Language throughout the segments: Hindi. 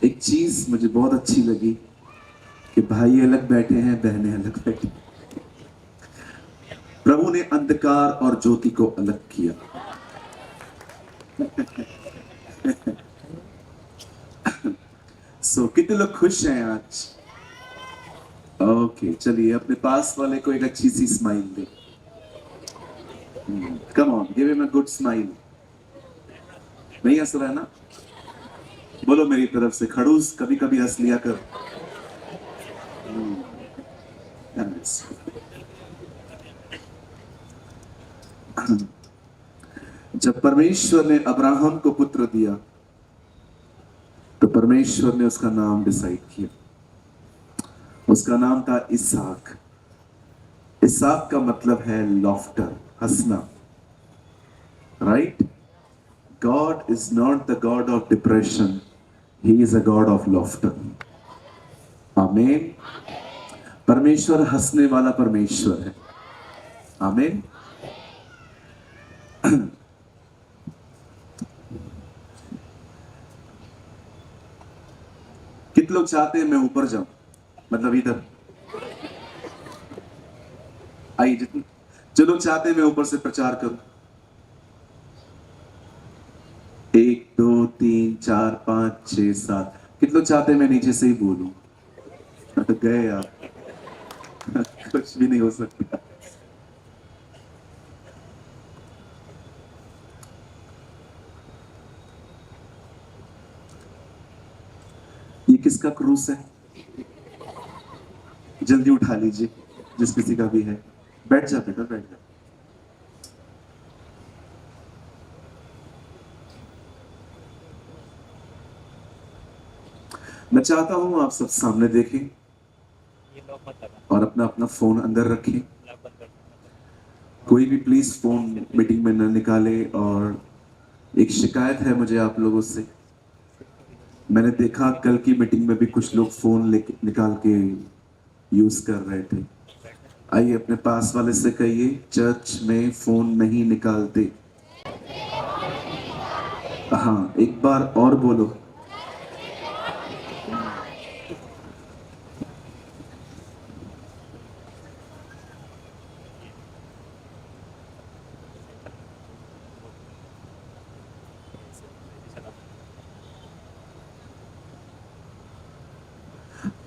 एक चीज मुझे बहुत अच्छी लगी कि भाई अलग बैठे हैं, बहनें अलग बैठी। प्रभु ने अंधकार और ज्योति को अलग किया। कितने लोग खुश हैं आज? ओके, चलिए अपने पास वाले को एक अच्छी सी स्माइल दे। Come on, give him a good smile. नहीं हंस रहा है ना? बोलो मेरी तरफ से, खड़ूस कभी कभी हंस लिया कर। जब परमेश्वर ने अब्राहम को पुत्र दिया तो परमेश्वर ने उसका नाम डिसाइड किया। उसका नाम था इसहाक। इसहाक का मतलब है लॉफ्टर, हंसना। Right? God is not the God of depression, he is a God of laughter. आमीन। परमेश्वर हंसने वाला परमेश्वर है। आमीन। कितने लोग चाहते हैं मैं ऊपर जाऊं, मतलब इधर आइए। जितने जो लोग चाहते हैं मैं ऊपर से प्रचार करूं, 1 2 3 4 5 6 7। कितने लोग चाहते हैं मैं नीचे से ही बोलूं? तो गए आप। कुछ भी नहीं हो सकता। ये किसका क्रूस है? जल्दी उठा लीजिए, जिस किसी का भी है। बैठ जा बेटा, बैठ जा। मैं चाहता हूं आप सब सामने देखें और अपना अपना फोन अंदर रखें। कोई भी प्लीज फोन मीटिंग में न निकाले। और एक शिकायत है मुझे आप लोगों से। मैंने देखा कल की मीटिंग में भी कुछ लोग फोन लेके निकाल के यूज कर रहे थे। आइए अपने पास वाले से कहिए, चर्च में फोन नहीं निकालते। हाँ, एक बार और बोलो।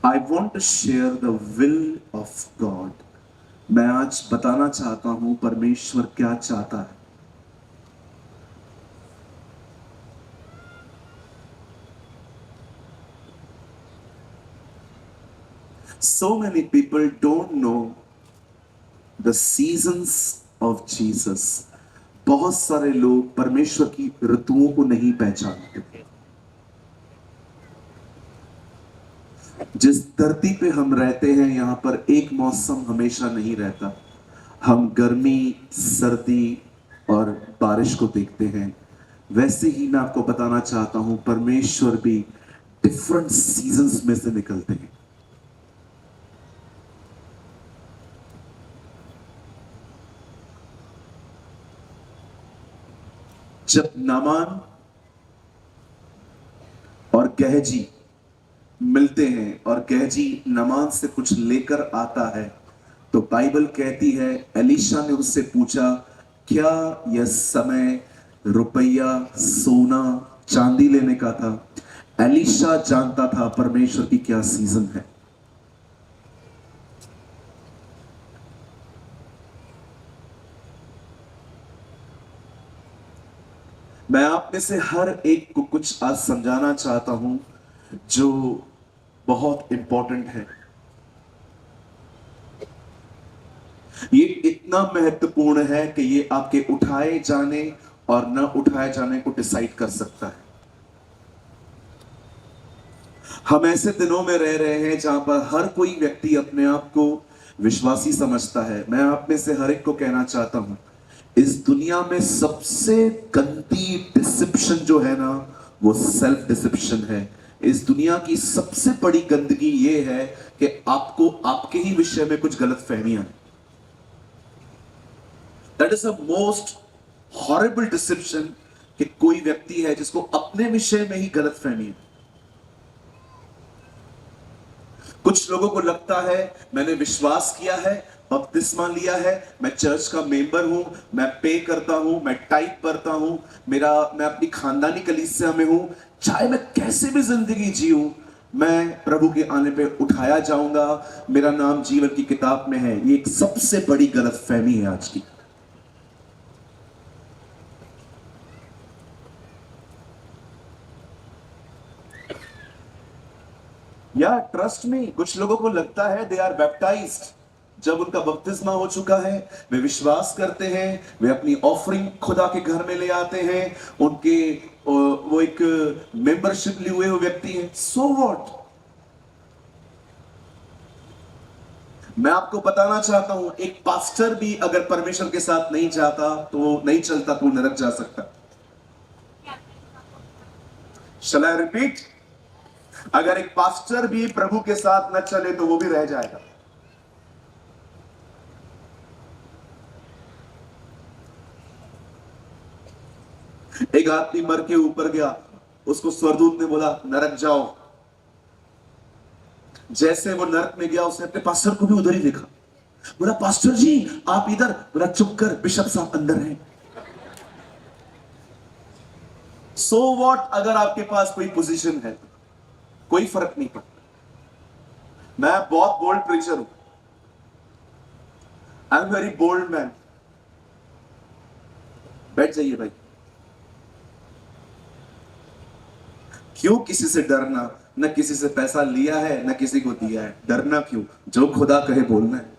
I want to share the will of God. मैं आज बताना चाहता हूं परमेश्वर क्या चाहता है। So many people don't know the seasons of Jesus. बहुत सारे लोग परमेश्वर की ऋतुओं को नहीं पहचानते। जिस धरती पे हम रहते हैं यहां पर एक मौसम हमेशा नहीं रहता। हम गर्मी, सर्दी और बारिश को देखते हैं। वैसे ही मैं आपको बताना चाहता हूं परमेश्वर भी डिफरेंट सीजन्स में से निकलते हैं। जब नामान और गहजी मिलते हैं और गहजी नामान से कुछ लेकर आता है, तो बाइबल कहती है एलीशा ने उससे पूछा, क्या यह समय रुपया, सोना, चांदी लेने का था? एलीशा जानता था परमेश्वर की क्या सीजन है। मैं आप में से हर एक को कुछ आज समझाना चाहता हूं जो बहुत इंपॉर्टेंट है। ये इतना महत्वपूर्ण है कि ये आपके उठाए जाने और न उठाए जाने को डिसाइड कर सकता है। हम ऐसे दिनों में रह रहे हैं जहां पर हर कोई व्यक्ति अपने आप को विश्वासी समझता है। मैं आप में से हर एक को कहना चाहता हूं, इस दुनिया में सबसे गंदी डिसेप्शन जो है ना, वो सेल्फ डिसेप्शन है। इस दुनिया की सबसे बड़ी गंदगी ये है कि आपको आपके ही विषय में कुछ गलत फहमियां हैं। That is the most horrible deception कि कोई व्यक्ति है जिसको अपने विषय में ही गलत फहमी है। कुछ लोगों को लगता है मैंने विश्वास किया है, बपतिस्मा लिया है, मैं चर्च का मेंबर हूं, मैं पे करता हूं, मैं टाइप करता हूं, मैं अपनी खानदानी कलीसिया में हूं, चाहे मैं कैसे भी जिंदगी जीऊं, मैं प्रभु के आने पे उठाया जाऊंगा, मेरा नाम जीवन की किताब में है। ये एक सबसे बड़ी गलतफहमी है आज की। या ट्रस्ट में कुछ लोगों को लगता है दे आर बैप्टाइज्ड, जब उनका बपतिस्मा हो चुका है, वे विश्वास करते हैं, वे अपनी ऑफरिंग खुदा के घर में ले आते हैं, उनके वो एक मेंबरशिप लिए हुए व्यक्ति हैं। So what? मैं आपको बताना चाहता हूं, एक पास्टर भी अगर परमेश्वर के साथ नहीं जाता तो नहीं चलता तो नरक जा सकता। शैल आई रिपीट? अगर एक पास्टर भी प्रभु के साथ न चले तो वो भी रह जाएगा। एक आदमी मर के ऊपर गया, उसको स्वर्गदूत ने बोला नरक जाओ। जैसे वो नरक में गया, उसने अपने पास्टर को भी उधर ही देखा, बोला पास्टर जी आप इधर। बोला चुप कर, बिशप साहब अंदर हैं। सो व्हाट अगर आपके पास कोई पोजीशन है तो कोई फर्क नहीं पड़ता। मैं बहुत बोल्ड प्रीचर हूं, I am very bold man. बैठ जाइए भाई। क्यों किसी से डरना? न किसी से पैसा लिया है न किसी को दिया है, डरना क्यों? जो खुदा कहे बोलना है।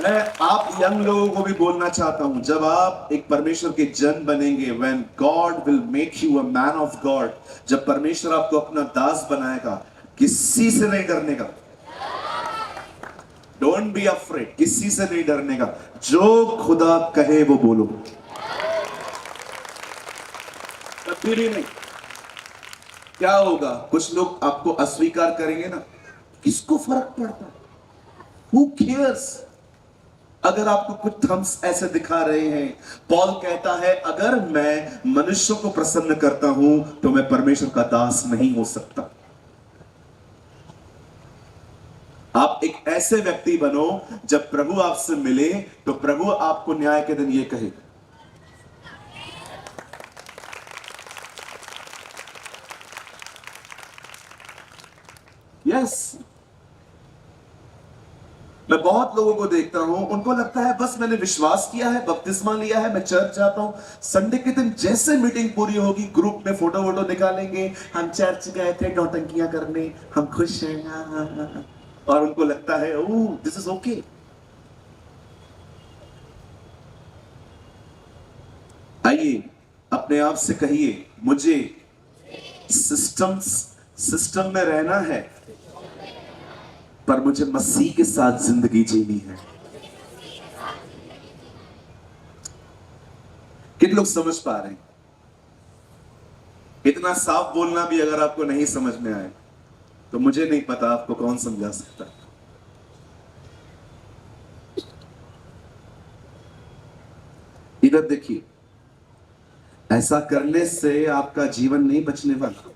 मैं आप यंग लोगों को भी बोलना चाहता हूं, जब आप एक परमेश्वर के जन बनेंगे, when God will make you a man of God, जब परमेश्वर आपको अपना दास बनाएगा, किसी से नहीं डरने का। Don't be afraid, किसी से नहीं डरने का। जो खुदा कहे वो बोलो, कभी भी नहीं। क्या होगा? कुछ लोग आपको अस्वीकार करेंगे ना, किसको फर्क पड़ता है? Who cares? अगर आपको कुछ थम्स ऐसे दिखा रहे हैं, पॉल कहता है अगर मैं मनुष्यों को प्रसन्न करता हूं तो मैं परमेश्वर का दास नहीं हो सकता। आप एक ऐसे व्यक्ति बनो, जब प्रभु आपसे मिले तो प्रभु आपको न्याय के दिन यह कहे, यस। मैं बहुत लोगों को देखता हूं, उनको लगता है बस मैंने विश्वास किया है, बपतिस्मा लिया है, मैं चर्च जाता हूं, संडे के दिन जैसे मीटिंग पूरी होगी ग्रुप में फोटो वोटो निकालेंगे, हम चर्च गए थे नौटंकियां करने, हम खुश हैं, हाँ, हाँ, हाँ। और उनको लगता है ओह दिस इज ओके। आइए अपने आप से कहिए, मुझे सिस्टम में रहना है, पर मुझे मसीह के साथ जिंदगी जीनी है। कितने लोग समझ पा रहे हैं? इतना साफ बोलना भी अगर आपको नहीं समझ में आए तो मुझे नहीं पता आपको कौन समझा सकता। इधर देखिए, ऐसा करने से आपका जीवन नहीं बचने वाला।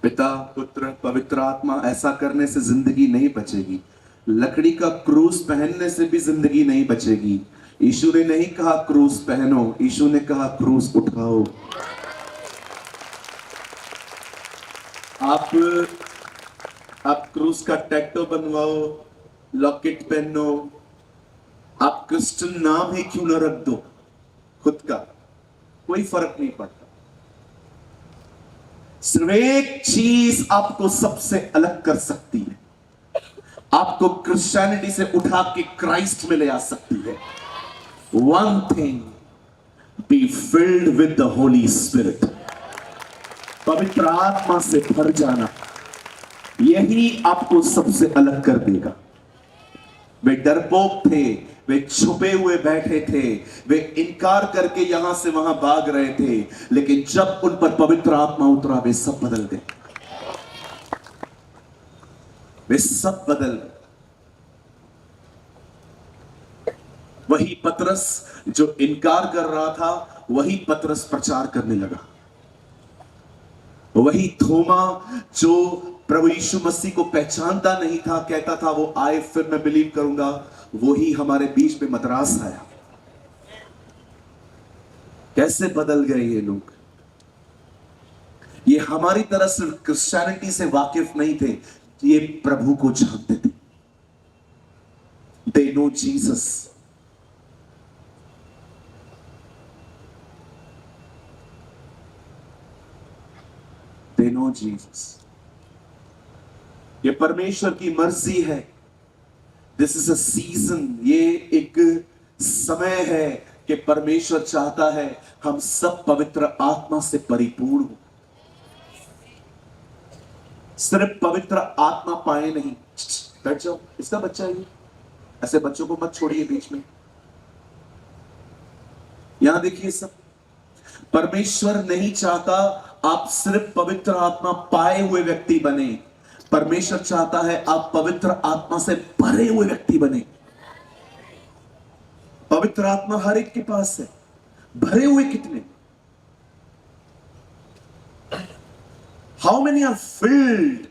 पिता पुत्र पवित्र आत्मा, ऐसा करने से जिंदगी नहीं बचेगी। लकड़ी का क्रूस पहनने से भी जिंदगी नहीं बचेगी। यीशु ने नहीं कहा क्रूस पहनो, यीशु ने कहा क्रूस उठाओ। आप क्रूस का टैटू बनवाओ, लॉकेट पहनो, आप क्रिश्चियन नाम ही क्यों न रख दो खुद का, कोई फर्क नहीं पड़ता। सिर्फ एक चीज आपको सबसे अलग कर सकती है, आपको क्रिश्चियनिटी से उठा के क्राइस्ट में ले आ सकती है। One thing, B filled with the Holi spirit. पवित्र आत्मा से भर जाना, यही आपको सबसे अलग कर देगा। वे डरपोक थे, वे छुपे हुए बैठे थे, वे इनकार करके यहां से वहां भाग रहे थे, लेकिन जब उन पर पवित्र आत्मा उतरा वे सब बदल गए, वे सब बदल गए। वही पतरस जो इनकार कर रहा था, वही पतरस प्रचार करने लगा। वही थोमा जो प्रभु यीशु मसीह को पहचानता नहीं था, कहता था वो आए फिर मैं बिलीव करूंगा, वही हमारे बीच में मद्रास आया। कैसे बदल गए ये लोग। ये हमारी तरह सिर्फ क्रिश्चियनिटी से वाकिफ नहीं थे, ये प्रभु को जानते थे। They know Jesus. They know Jesus. ये परमेश्वर की मर्जी है। This is a season. ये एक समय है कि परमेश्वर चाहता है हम सब पवित्र आत्मा से परिपूर्ण हो। सिर्फ पवित्र आत्मा पाए नहीं। बैठ जाओ, इसका बच्चा है ये। ऐसे बच्चों को मत छोड़िए बीच में। यहां देखिए, सब परमेश्वर नहीं चाहता आप सिर्फ पवित्र आत्मा पाए हुए व्यक्ति बने। परमेश्वर चाहता है आप पवित्र आत्मा से भरे हुए व्यक्ति बने। पवित्र आत्मा हर एक के पास है, भरे हुए कितने? How many are filled?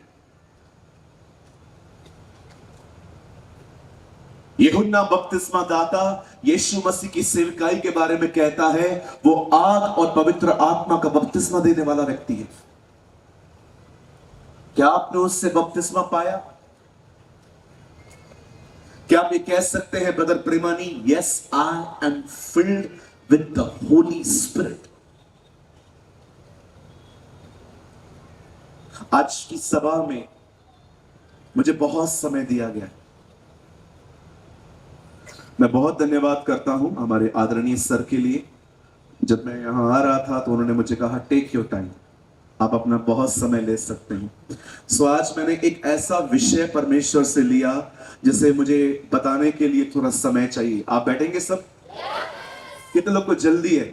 यूहन्ना बपतिस्मा दाता यीशु मसीह की सेवकाई के बारे में कहता है, वो आग और पवित्र आत्मा का बपतिस्मा देने वाला व्यक्ति है। क्या आपने उससे बपतिस्मा पाया? क्या आप ये कह सकते हैं brother Premani, yes I am filled with the Holi Spirit? आज की सभा में मुझे बहुत समय दिया गया। मैं बहुत धन्यवाद करता हूं हमारे आदरणीय सर के लिए। जब मैं यहां आ रहा था तो उन्होंने मुझे कहा टेक योर टाइम, आप अपना बहुत समय ले सकते हैं। सो आज मैंने एक ऐसा विषय परमेश्वर से लिया जिसे मुझे बताने के लिए थोड़ा समय चाहिए। आप बैठेंगे सब? कितने लोग को जल्दी है?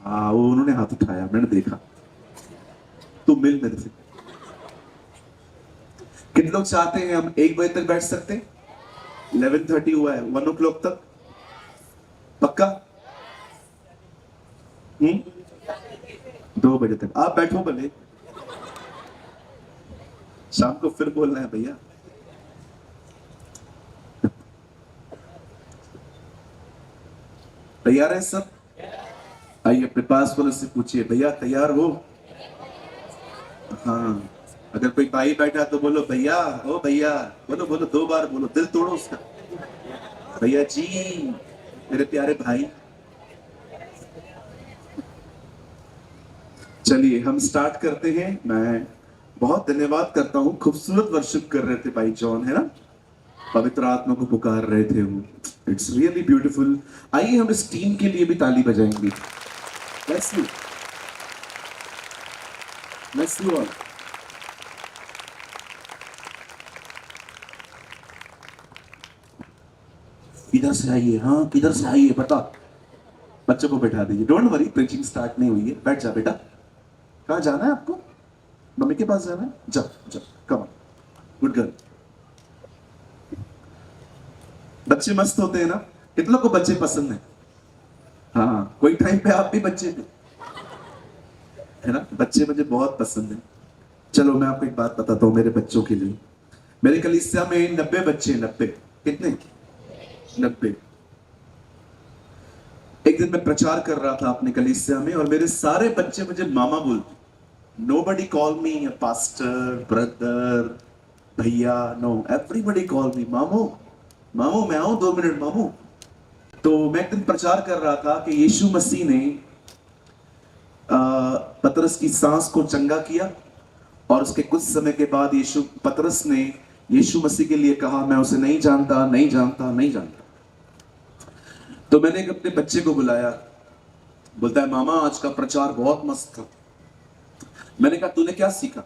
हाँ, वो उन्होंने हाथ उठाया, मैंने देखा। तू मिल मेरे से। कितने लोग चाहते हैं हम 1 बजे तक बैठ सकते हैं? 11:30 हुआ है, 1 o'clock तक पक्का? 2 बजे तक आप बैठो भले, शाम को फिर बोलना है भैया। तैयार है सब? आइए अपने पास वाले से पूछिए, भैया तैयार हो? हाँ, अगर कोई भाई बैठा तो बोलो भैया, ओ भैया, बोलो बोलो, 2 बार बोलो, दिल तोड़ो उसका। भैया जी, मेरे प्यारे भाई। चलिए हम स्टार्ट करते हैं। मैं बहुत धन्यवाद करता हूँ, खूबसूरत वर्शिप कर रहे थे भाई जॉन, है ना? पवित्र आत्मा को पुकार रहे थे वो। It's really beautiful. आइए हम इस टीम के लिए भी ताली बजाएंगे। Bless you. Bless you all. किधर से आइए? हाँ, किधर से आइए बता। बच्चों को बैठा दीजिए। डोंट वरी, प्रीचिंग स्टार्ट नहीं हुई है। बैठ जा बेटा। कहाँ जाना है आपको? मम्मी के पास जाना है? जाओ जाओ, कम ऑन, गुड गर्ल। बच्चे मस्त होते हैं ना? कितनों को बच्चे पसंद है? हाँ, कोई टाइम पे आप भी बच्चे थे, है ना? बच्चे मुझे बहुत पसंद है। चलो मैं आपको एक बात बताता हूँ मेरे बच्चों के लिए। मेरे कलीसिया में 90 बच्चे। 90 कितने? 90। एक दिन मैं प्रचार कर रहा था अपने कलीसिया में और मेरे सारे बच्चे मुझे मामा बोलते। Nobody call me a pastor, brother, भैया, no, everybody call me मामू। मामू मैं आऊं 2 मिनट मामू। तो मैं एक दिन प्रचार कर रहा था कि यीशु मसीह ने पतरस की सांस को चंगा किया और उसके कुछ समय के बाद पतरस ने यीशु मसीह के लिए कहा, मैं उसे नहीं जानता, नहीं जानता, नहीं जानता। तो मैंने एक अपने बच्चे को बुलाया, बोलता है मामा आज का प्रचार बहुत मस्त था। मैंने कहा तूने क्या सीखा?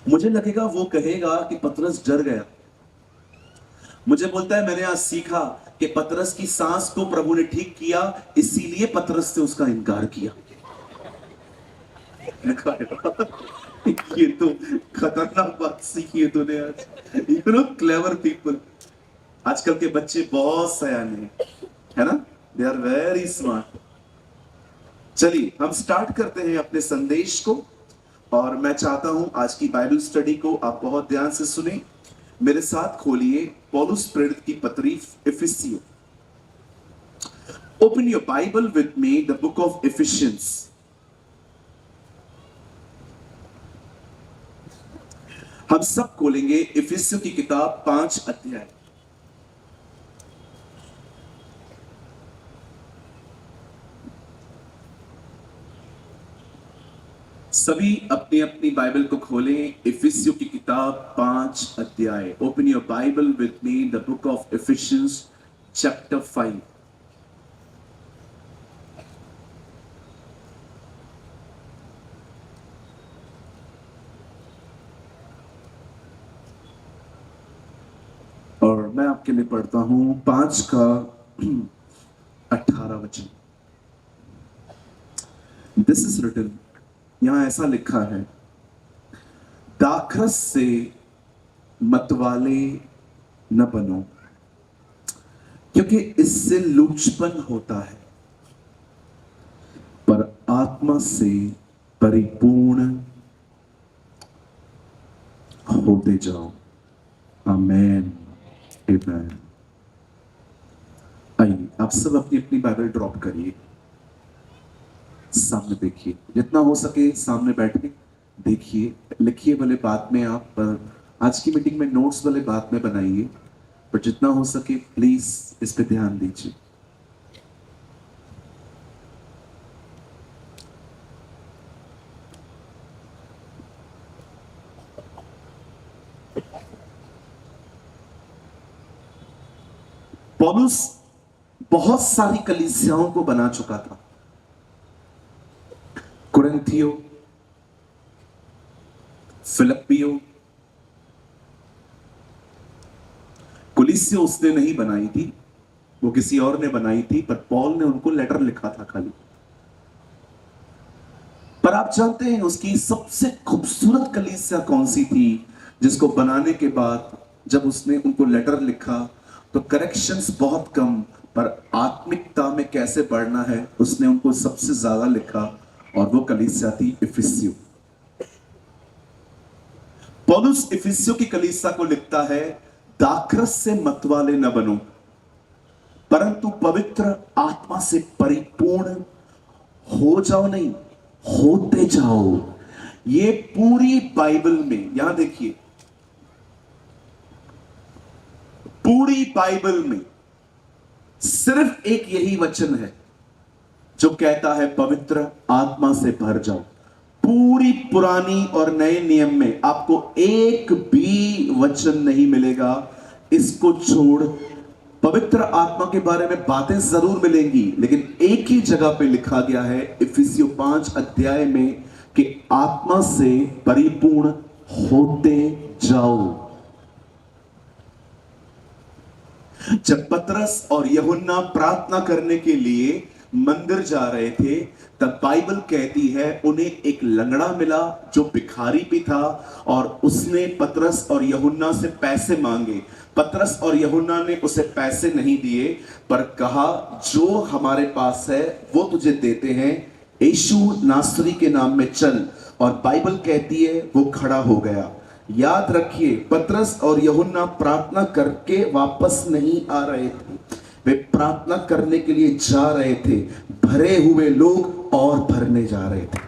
मुझे लगेगा वो कहेगा कि पतरस डर गया। मुझे बोलता है मैंने आज सीखा कि पतरस की सांस को प्रभु ने ठीक किया, इसीलिए पतरस से उसका इनकार किया। ये तो खतरनाक बात सीखी है तूने आज। You know, clever people. आजकल के बच्चे बहुत सयाने हैं, है ना? They are very smart. चलिए हम स्टार्ट करते हैं अपने संदेश को। और मैं चाहता हूं आज की बाइबल स्टडी को आप बहुत ध्यान से सुने। मेरे साथ खोलिए पौलुस प्रेरित की पत्री इफिसियों। Open your Bible with me the book of Ephesians. हम सब खोलेंगे इफिसियों की किताब 5 अध्याय। सभी अपनी अपनी बाइबल को खोलें। इफिसियों की किताब 5 अध्याय। Open your Bible with me the book of efficiency chapter 5। और मैं आपके लिए पढ़ता हूं 5 का 18 वचन। दिस इज रिटन, यहां ऐसा लिखा है, दाखरस से मतवाले न बनो, क्योंकि इससे लूचपन होता है, पर आत्मा से परिपूर्ण होते जाओ। आमेन, आमेन। आइए आप सब अपनी अपनी बाइबल ड्रॉप करिए, सामने देखिए, जितना हो सके सामने बैठ के देखिए। लिखिए भले बाद में आप आज की मीटिंग में नोट्स वाले बाद में बनाइए, पर जितना हो सके प्लीज इस पे ध्यान दीजिए। पौलुस बहुत सारी कलीसियाओं को बना चुका था। कुरिन्थियों, फिलिप्पियों, कुलिसिया उसने नहीं बनाई थी, वो किसी और ने बनाई थी, पर पॉल ने उनको लेटर लिखा था खाली। पर आप जानते हैं उसकी सबसे खूबसूरत कलीसिया कौन सी थी, जिसको बनाने के बाद जब उसने उनको लेटर लिखा तो करेक्शंस बहुत कम, पर आत्मिकता में कैसे बढ़ना है उसने उनको सबसे ज्यादा लिखा, और वो कलीसिया थी इफिसियों। पौलुस इफिसियों की कलीसिया को लिखता है, दाखरस से मतवाले न बनो, परंतु पवित्र आत्मा से परिपूर्ण हो जाओ, नहीं होते जाओ। ये पूरी बाइबल में, यहां देखिए, पूरी बाइबल में सिर्फ एक यही वचन है जो कहता है पवित्र आत्मा से भर जाओ। पूरी पुरानी और नए नियम में आपको एक भी वचन नहीं मिलेगा इसको छोड़। पवित्र आत्मा के बारे में बातें जरूर मिलेंगी, लेकिन एक ही जगह पे लिखा गया है इफिसियों 5 अध्याय में कि आत्मा से परिपूर्ण होते जाओ। जब पतरस और यूहन्ना प्रार्थना करने के लिए मंदिर जा रहे थे, तब बाइबल कहती है उन्हें एक लंगड़ा मिला जो भिखारी भी था, और उसने पतरस और यूहन्ना से पैसे मांगे। पतरस और यूहन्ना ने उसे पैसे नहीं दिए, पर कहा जो हमारे पास है वो तुझे देते हैं, यीशु नासरी के नाम में चल। और बाइबल कहती है वो खड़ा हो गया। याद रखिए, पतरस और यूहन्ना प्रार्थना करके वापस नहीं आ रहे थे, वे प्रार्थना करने के लिए जा रहे थे। भरे हुए लोग और भरने जा रहे थे।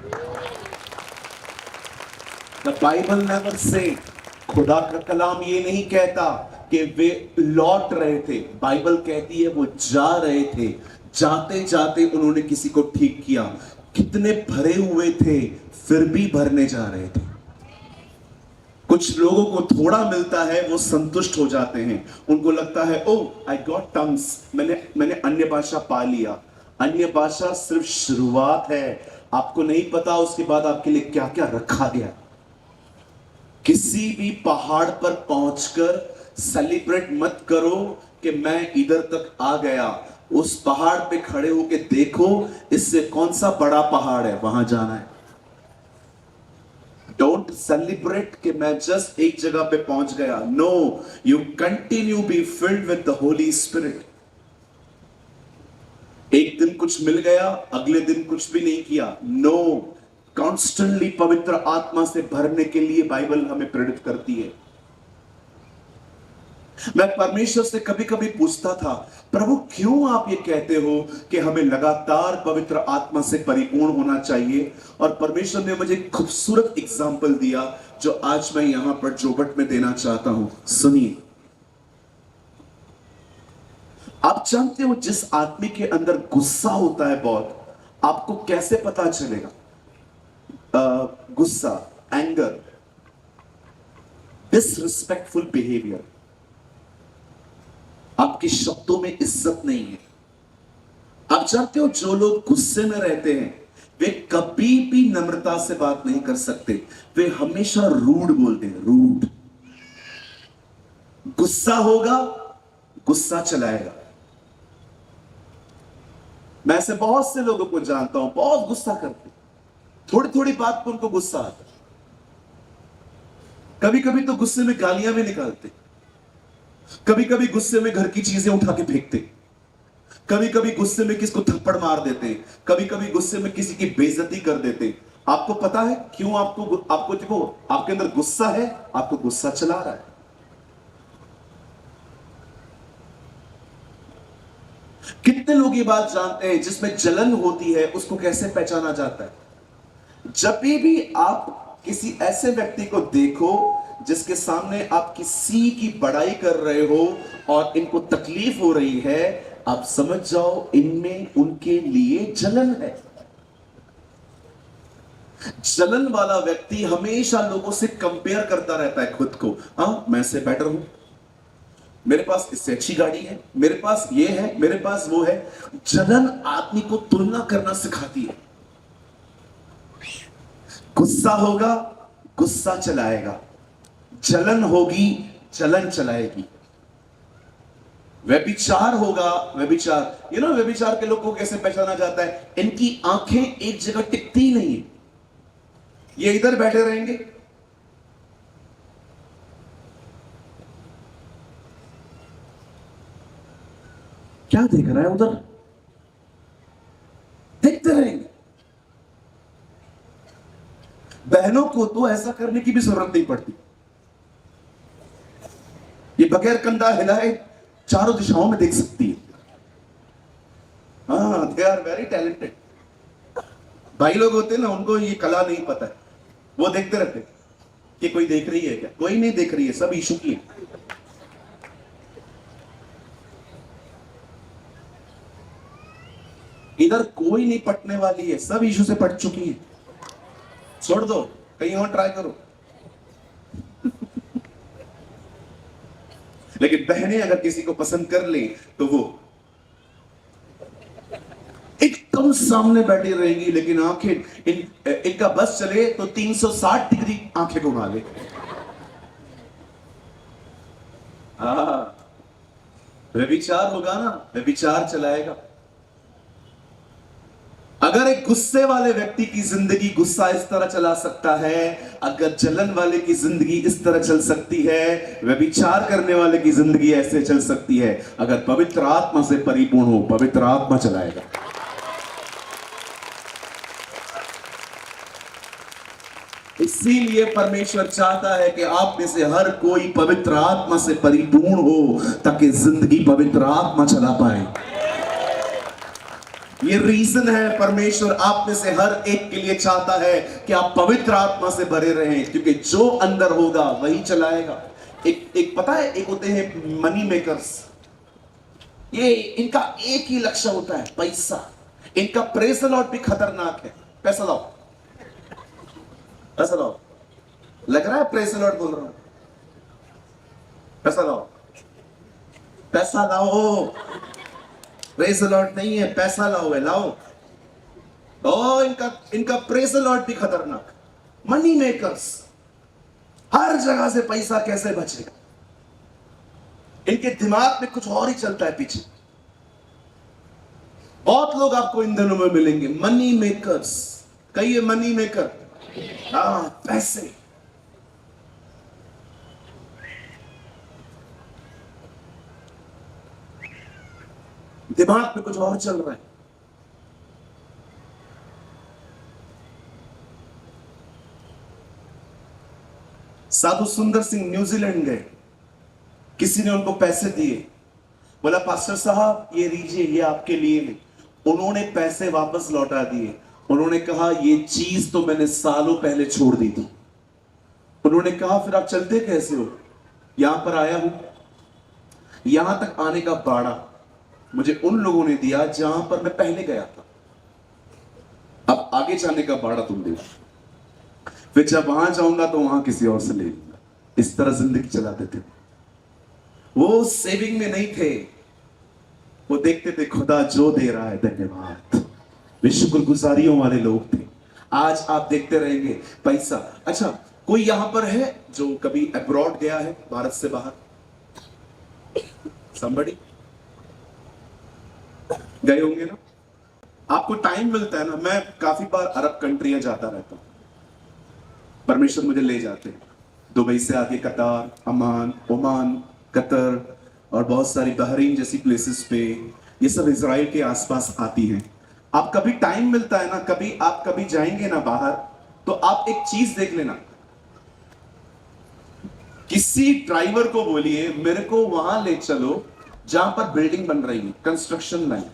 द बाइबल नेवर से, खुदा का कलाम ये नहीं कहता कि वे लौट रहे थे। बाइबल कहती है वो जा रहे थे। जाते जाते उन्होंने किसी को ठीक किया। कितने भरे हुए थे, फिर भी भरने जा रहे थे। कुछ लोगों को थोड़ा मिलता है, वो संतुष्ट हो जाते हैं। उनको लगता है ओ आई गॉट टंग्स, मैंने अन्य भाषा पा लिया। अन्य भाषा सिर्फ शुरुआत है, आपको नहीं पता उसके बाद आपके लिए क्या क्या रखा गया। किसी भी पहाड़ पर पहुंचकर सेलिब्रेट मत करो कि मैं इधर तक आ गया। उस पहाड़ पे खड़े होके देखो, इससे कौन सा बड़ा पहाड़ है, वहां जाना है। डोंट सेलिब्रेट कि मैं जस्ट एक जगह पे पहुंच गया। No, you continue be filled with the Holi spirit. एक दिन कुछ मिल गया, अगले दिन कुछ भी नहीं किया। नो, कॉन्स्टेंटली पवित्र आत्मा से भरने के लिए बाइबल हमें प्रेरित करती है। मैं परमेश्वर से कभी कभी पूछता था, प्रभु क्यों आप ये कहते हो कि हमें लगातार पवित्र आत्मा से परिपूर्ण होना चाहिए? और परमेश्वर ने मुझे एक खूबसूरत एग्जाम्पल दिया जो आज मैं यहां पर जोबट में देना चाहता हूं। सुनिए। आप जानते हो जिस आदमी के अंदर गुस्सा होता है बहुत, आपको कैसे पता चलेगा? गुस्सा, एंगर, डिसरिस्पेक्टफुल बिहेवियर, आपके शब्दों में इज्जत नहीं है। आप जानते हो जो लोग गुस्से में रहते हैं वे कभी भी नम्रता से बात नहीं कर सकते, वे हमेशा रूड बोलते हैं, रूड। गुस्सा होगा, गुस्सा चलाएगा। मैं ऐसे बहुत से लोगों को जानता हूं, बहुत गुस्सा करते, थोड़ी थोड़ी बात पर उनको गुस्सा आता। कभी कभी तो गुस्से में गालियां भी निकालते, कभी कभी गुस्से में घर की चीजें उठा के फेंकते, कभी कभी गुस्से में किसको थप्पड़ मार देते, कभी कभी गुस्से में किसी की बेइज्जती कर देते। आपको पता है क्यों? आपको देखो, आपके अंदर गुस्सा है, आपको गुस्सा चला रहा है। कितने लोग ये बात जानते हैं जिसमें जलन होती है उसको कैसे पहचाना जाता है? जब भी आप किसी ऐसे व्यक्ति को देखो जिसके सामने आप किसी की बड़ाई कर रहे हो और इनको तकलीफ हो रही है, आप समझ जाओ इनमें उनके लिए जलन है। जलन वाला व्यक्ति हमेशा लोगों से कंपेयर करता रहता है खुद को। हाँ, मैं इससे बेटर हूं, मेरे पास इससे अच्छी गाड़ी है, मेरे पास ये है, मेरे पास वो है। जलन आदमी को तुलना करना सिखाती है। गुस्सा होगा, गुस्सा चलाएगा। जलन होगी, जलन चलाएगी। व्यभिचार होगा, व्यभिचार। व्यभिचार के लोगों को कैसे पहचाना जाता है? इनकी आंखें एक जगह टिकती नहीं है, ये इधर बैठे रहेंगे, क्या देख रहा है उधर, देखते रहेंगे। बहनों को तो ऐसा करने की भी जरूरत नहीं पड़ती, ये बगैर कंधा हिलाए चारों दिशाओं में देख सकती है। हाँ, दे आर वेरी टैलेंटेड। भाई लोग होते हैं ना, उनको ये कला नहीं पता है, वो देखते रहते कि कोई देख रही है क्या? कोई नहीं देख रही है, सब यीशु की है। इधर कोई नहीं पटने वाली है, सब यीशु से पट चुकी है। छोड़ दो, कहीं और ट्राई करो। लेकिन बहनें अगर किसी को पसंद कर ले तो वो एकदम सामने बैठी रहेंगी, लेकिन आंखें इनका बस चले तो 360 डिग्री आंखें घुमा ले। हाँ, व्यभिचार होगा ना, व्यभिचार चलाएगा। अगर एक गुस्से वाले व्यक्ति की जिंदगी गुस्सा इस तरह चला सकता है, अगर जलन वाले की जिंदगी इस तरह चल सकती है, व्यभिचार करने वाले की जिंदगी ऐसे चल सकती है। अगर पवित्र आत्मा से परिपूर्ण हो, पवित्र आत्मा चलाएगा। इसीलिए परमेश्वर चाहता है कि आप में से हर कोई पवित्र आत्मा से परिपूर्ण हो, ताकि जिंदगी पवित्र आत्मा चला पाए। ये रीजन है परमेश्वर आप में से हर एक के लिए चाहता है कि आप पवित्र आत्मा से भरे रहें, क्योंकि जो अंदर होगा वही चलाएगा। एक पता है, एक होते हैं मनी मेकर्स, ये इनका एक ही लक्ष्य होता है, पैसा। इनका प्रेस लॉट भी खतरनाक है। पैसा लाओ, पैसा लाओ। लग रहा है प्रेस लॉट बोल रहा हूं। पैसा लाओ, पैसा लाओ। प्रेज लॉर्ड नहीं है, पैसा लाओ है, लाओ। ओ, इनका प्रेज लॉर्ड भी खतरनाक। मनी मेकर्स, हर जगह से पैसा कैसे बचेगा, इनके दिमाग में कुछ और ही चलता है पीछे। बहुत लोग आपको इन दिनों में मिलेंगे मनी मेकर्स। कहिए मनी मेकर। हाँ, पैसे। दिमाग में कुछ और चल रहा है। साधु सुंदर सिंह न्यूजीलैंड गए, किसी ने उनको पैसे दिए, बोला पास्टर साहब ये लीजिए, ये आपके लिए है। उन्होंने पैसे वापस लौटा दिए। उन्होंने कहा ये चीज तो मैंने सालों पहले छोड़ दी थी। उन्होंने कहा फिर आप चलते कैसे हो? यहां पर आया हूं, यहां तक आने का भाड़ा मुझे उन लोगों ने दिया जहां पर मैं पहले गया था, अब आगे जाने का भाड़ा तुम दे, फिर जब वहां जाऊंगा तो वहां किसी और से ले लूंगा। इस तरह जिंदगी चलाते थे। वो सेविंग में नहीं थे, वो देखते थे खुदा जो दे रहा है धन्यवाद, वे शुक्रगुजारियों वाले लोग थे। आज आप देखते रहेंगे पैसा। अच्छा, कोई यहां पर है जो कभी अब्रॉड गया है, भारत से बाहर? somebody गए होंगे ना? आपको टाइम मिलता है ना? मैं काफी बार अरब कंट्रियां जाता रहता हूं, परमेश्वर मुझे ले जाते हैं। दुबई से आगे कतार, अमान, ओमान, कतर और बहुत सारी बहरीन जैसी प्लेसेस पे, ये सब इजराइल के आसपास आती हैं। आप कभी टाइम मिलता है ना, कभी आप कभी जाएंगे ना बाहर, तो आप एक चीज देख लेना, किसी ड्राइवर को बोलिए मेरे को वहां ले चलो जहां पर बिल्डिंग बन रही है, कंस्ट्रक्शन लाइन,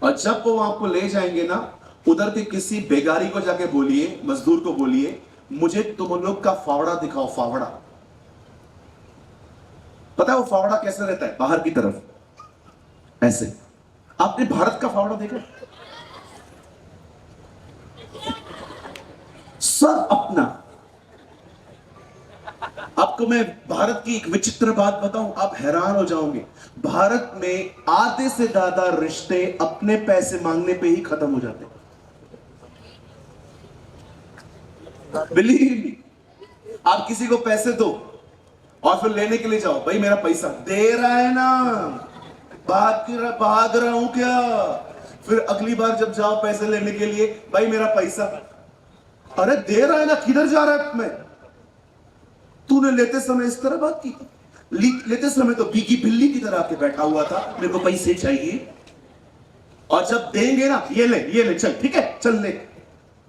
और जब वो आपको ले जाएंगे ना, उधर के किसी बेगारी को जाके बोलिए, मजदूर को बोलिए मुझे तुम लोग का फावड़ा दिखाओ, फावड़ा। पता है वो फावड़ा कैसे रहता है? बाहर की तरफ ऐसे। आपने भारत का फावड़ा देखा? सब अपना। आपको मैं भारत की एक विचित्र बात बताऊं, आप हैरान हो जाओगे। भारत में आधे से ज्यादा रिश्ते अपने पैसे मांगने पे ही खत्म हो जाते हैं। बिलीव मी, आप किसी को पैसे दो और फिर लेने के लिए जाओ, भाई मेरा पैसा दे रहा है ना, भाग रहा हूं क्या? फिर अगली बार जब जाओ पैसे लेने के लिए, भाई मेरा पैसा, अरे दे रहा है ना, किधर जा रहा है? मैं तूने लेते समय इस तरह बात की, लेते समय तो भीगी बिल्ली की तरह आके बैठा हुआ था, मेरे को पैसे चाहिए, और जब देंगे ना, ये ले चल, ठीक है चल ले,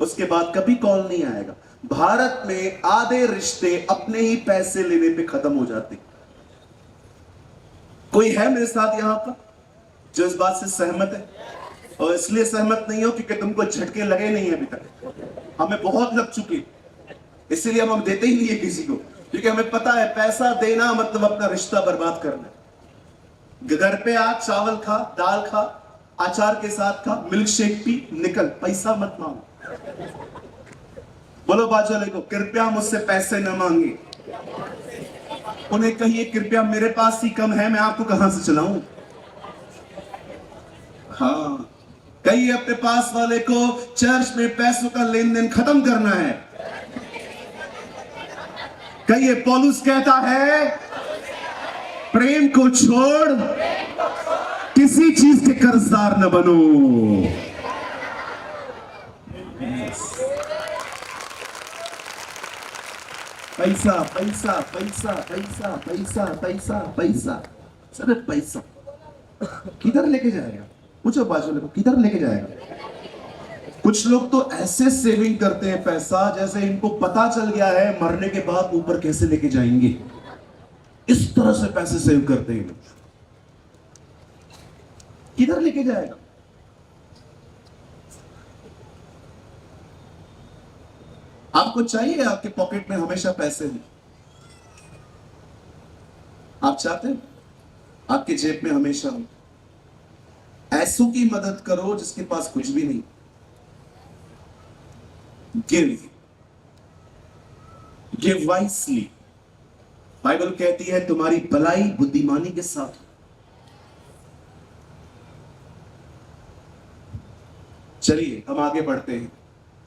उसके बाद कभी कॉल नहीं आएगा। भारत में आधे रिश्ते अपने ही पैसे लेने पे खत्म हो जाते। कोई है मेरे साथ यहां पर जो इस बात से सहमत है? और इसलिए सहमत नहीं हो क्योंकि तुमको झटके लगे नहीं है अभी तक, हमें बहुत लग चुके, इसीलिए हम देते ही नहीं है किसी को, क्योंकि हमें पता है पैसा देना मतलब अपना रिश्ता बर्बाद करना। घर पे आ, चावल खा, दाल खा, अचार के साथ खा, मिल्क शेक पी, निकल, पैसा मत मांगो। बोलो बाजू वाले को कृपया मुझसे पैसे न मांगे। उन्हें कहिए कृपया मेरे पास ही कम है, मैं आपको कहां से चलाऊं। हाँ, कहिए अपने पास वाले को चर्च में पैसों का लेन देन खत्म करना है। कहिए पौलुस कहता है प्रेम को छोड़ किसी चीज के कर्जदार न बनो। पैसा पैसा पैसा पैसा पैसा पैसा पैसा, सिर्फ पैसा किधर लेके जाएगा? पूछो बाजू को किधर लेके जाएगा? कुछ लोग तो ऐसे सेविंग करते हैं पैसा जैसे इनको पता चल गया है मरने के बाद ऊपर कैसे लेके जाएंगे, इस तरह से पैसे सेव करते हैं। किधर लेके जाएगा? आपको चाहिए आपके पॉकेट में हमेशा पैसे हो? आप चाहते हैं आपके जेब में हमेशा हो? ऐसों की मदद करो जिसके पास कुछ भी नहीं। Give wisely. बाइबल कहती है तुम्हारी भलाई बुद्धिमानी के साथ। चलिए हम आगे बढ़ते हैं।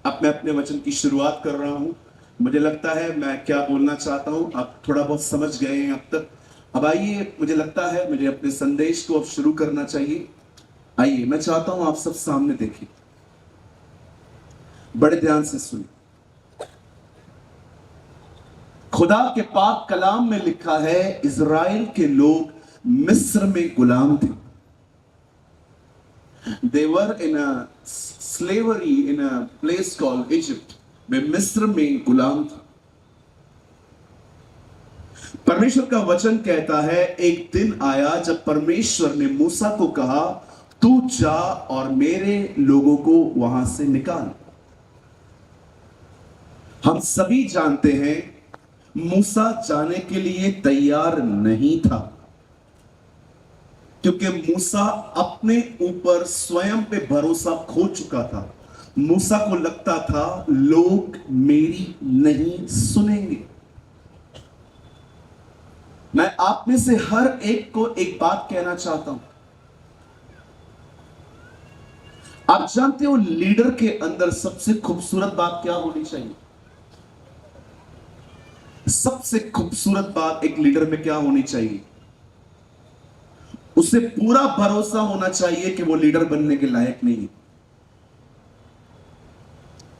अब मैं अपने वचन की शुरुआत कर रहा हूं। मुझे लगता है मैं क्या बोलना चाहता हूं आप थोड़ा बहुत समझ गए हैं अब तक। अब आइए, मुझे लगता है मुझे अपने संदेश को अब शुरू करना चाहिए। आइए, मैं चाहता हूं आप सब सामने देखिए, बड़े ध्यान से सुनिए। खुदा के पाक कलाम में लिखा है इजराइल के लोग मिस्र में गुलाम थे। They were in a slavery in a place called Egypt, वे मिस्र में गुलाम था। परमेश्वर का वचन कहता है, एक दिन आया जब परमेश्वर ने मूसा को कहा, तू जा और मेरे लोगों को वहां से निकाल। हम सभी जानते हैं मूसा जाने के लिए तैयार नहीं था, क्योंकि मूसा अपने ऊपर स्वयं पे भरोसा खो चुका था। मूसा को लगता था लोग मेरी नहीं सुनेंगे। मैं आप में से हर एक को एक बात कहना चाहता हूं। आप जानते हो लीडर के अंदर सबसे खूबसूरत बात क्या होनी चाहिए? सबसे खूबसूरत बात एक लीडर में क्या होनी चाहिए? उसे पूरा भरोसा होना चाहिए कि वो लीडर बनने के लायक नहीं है।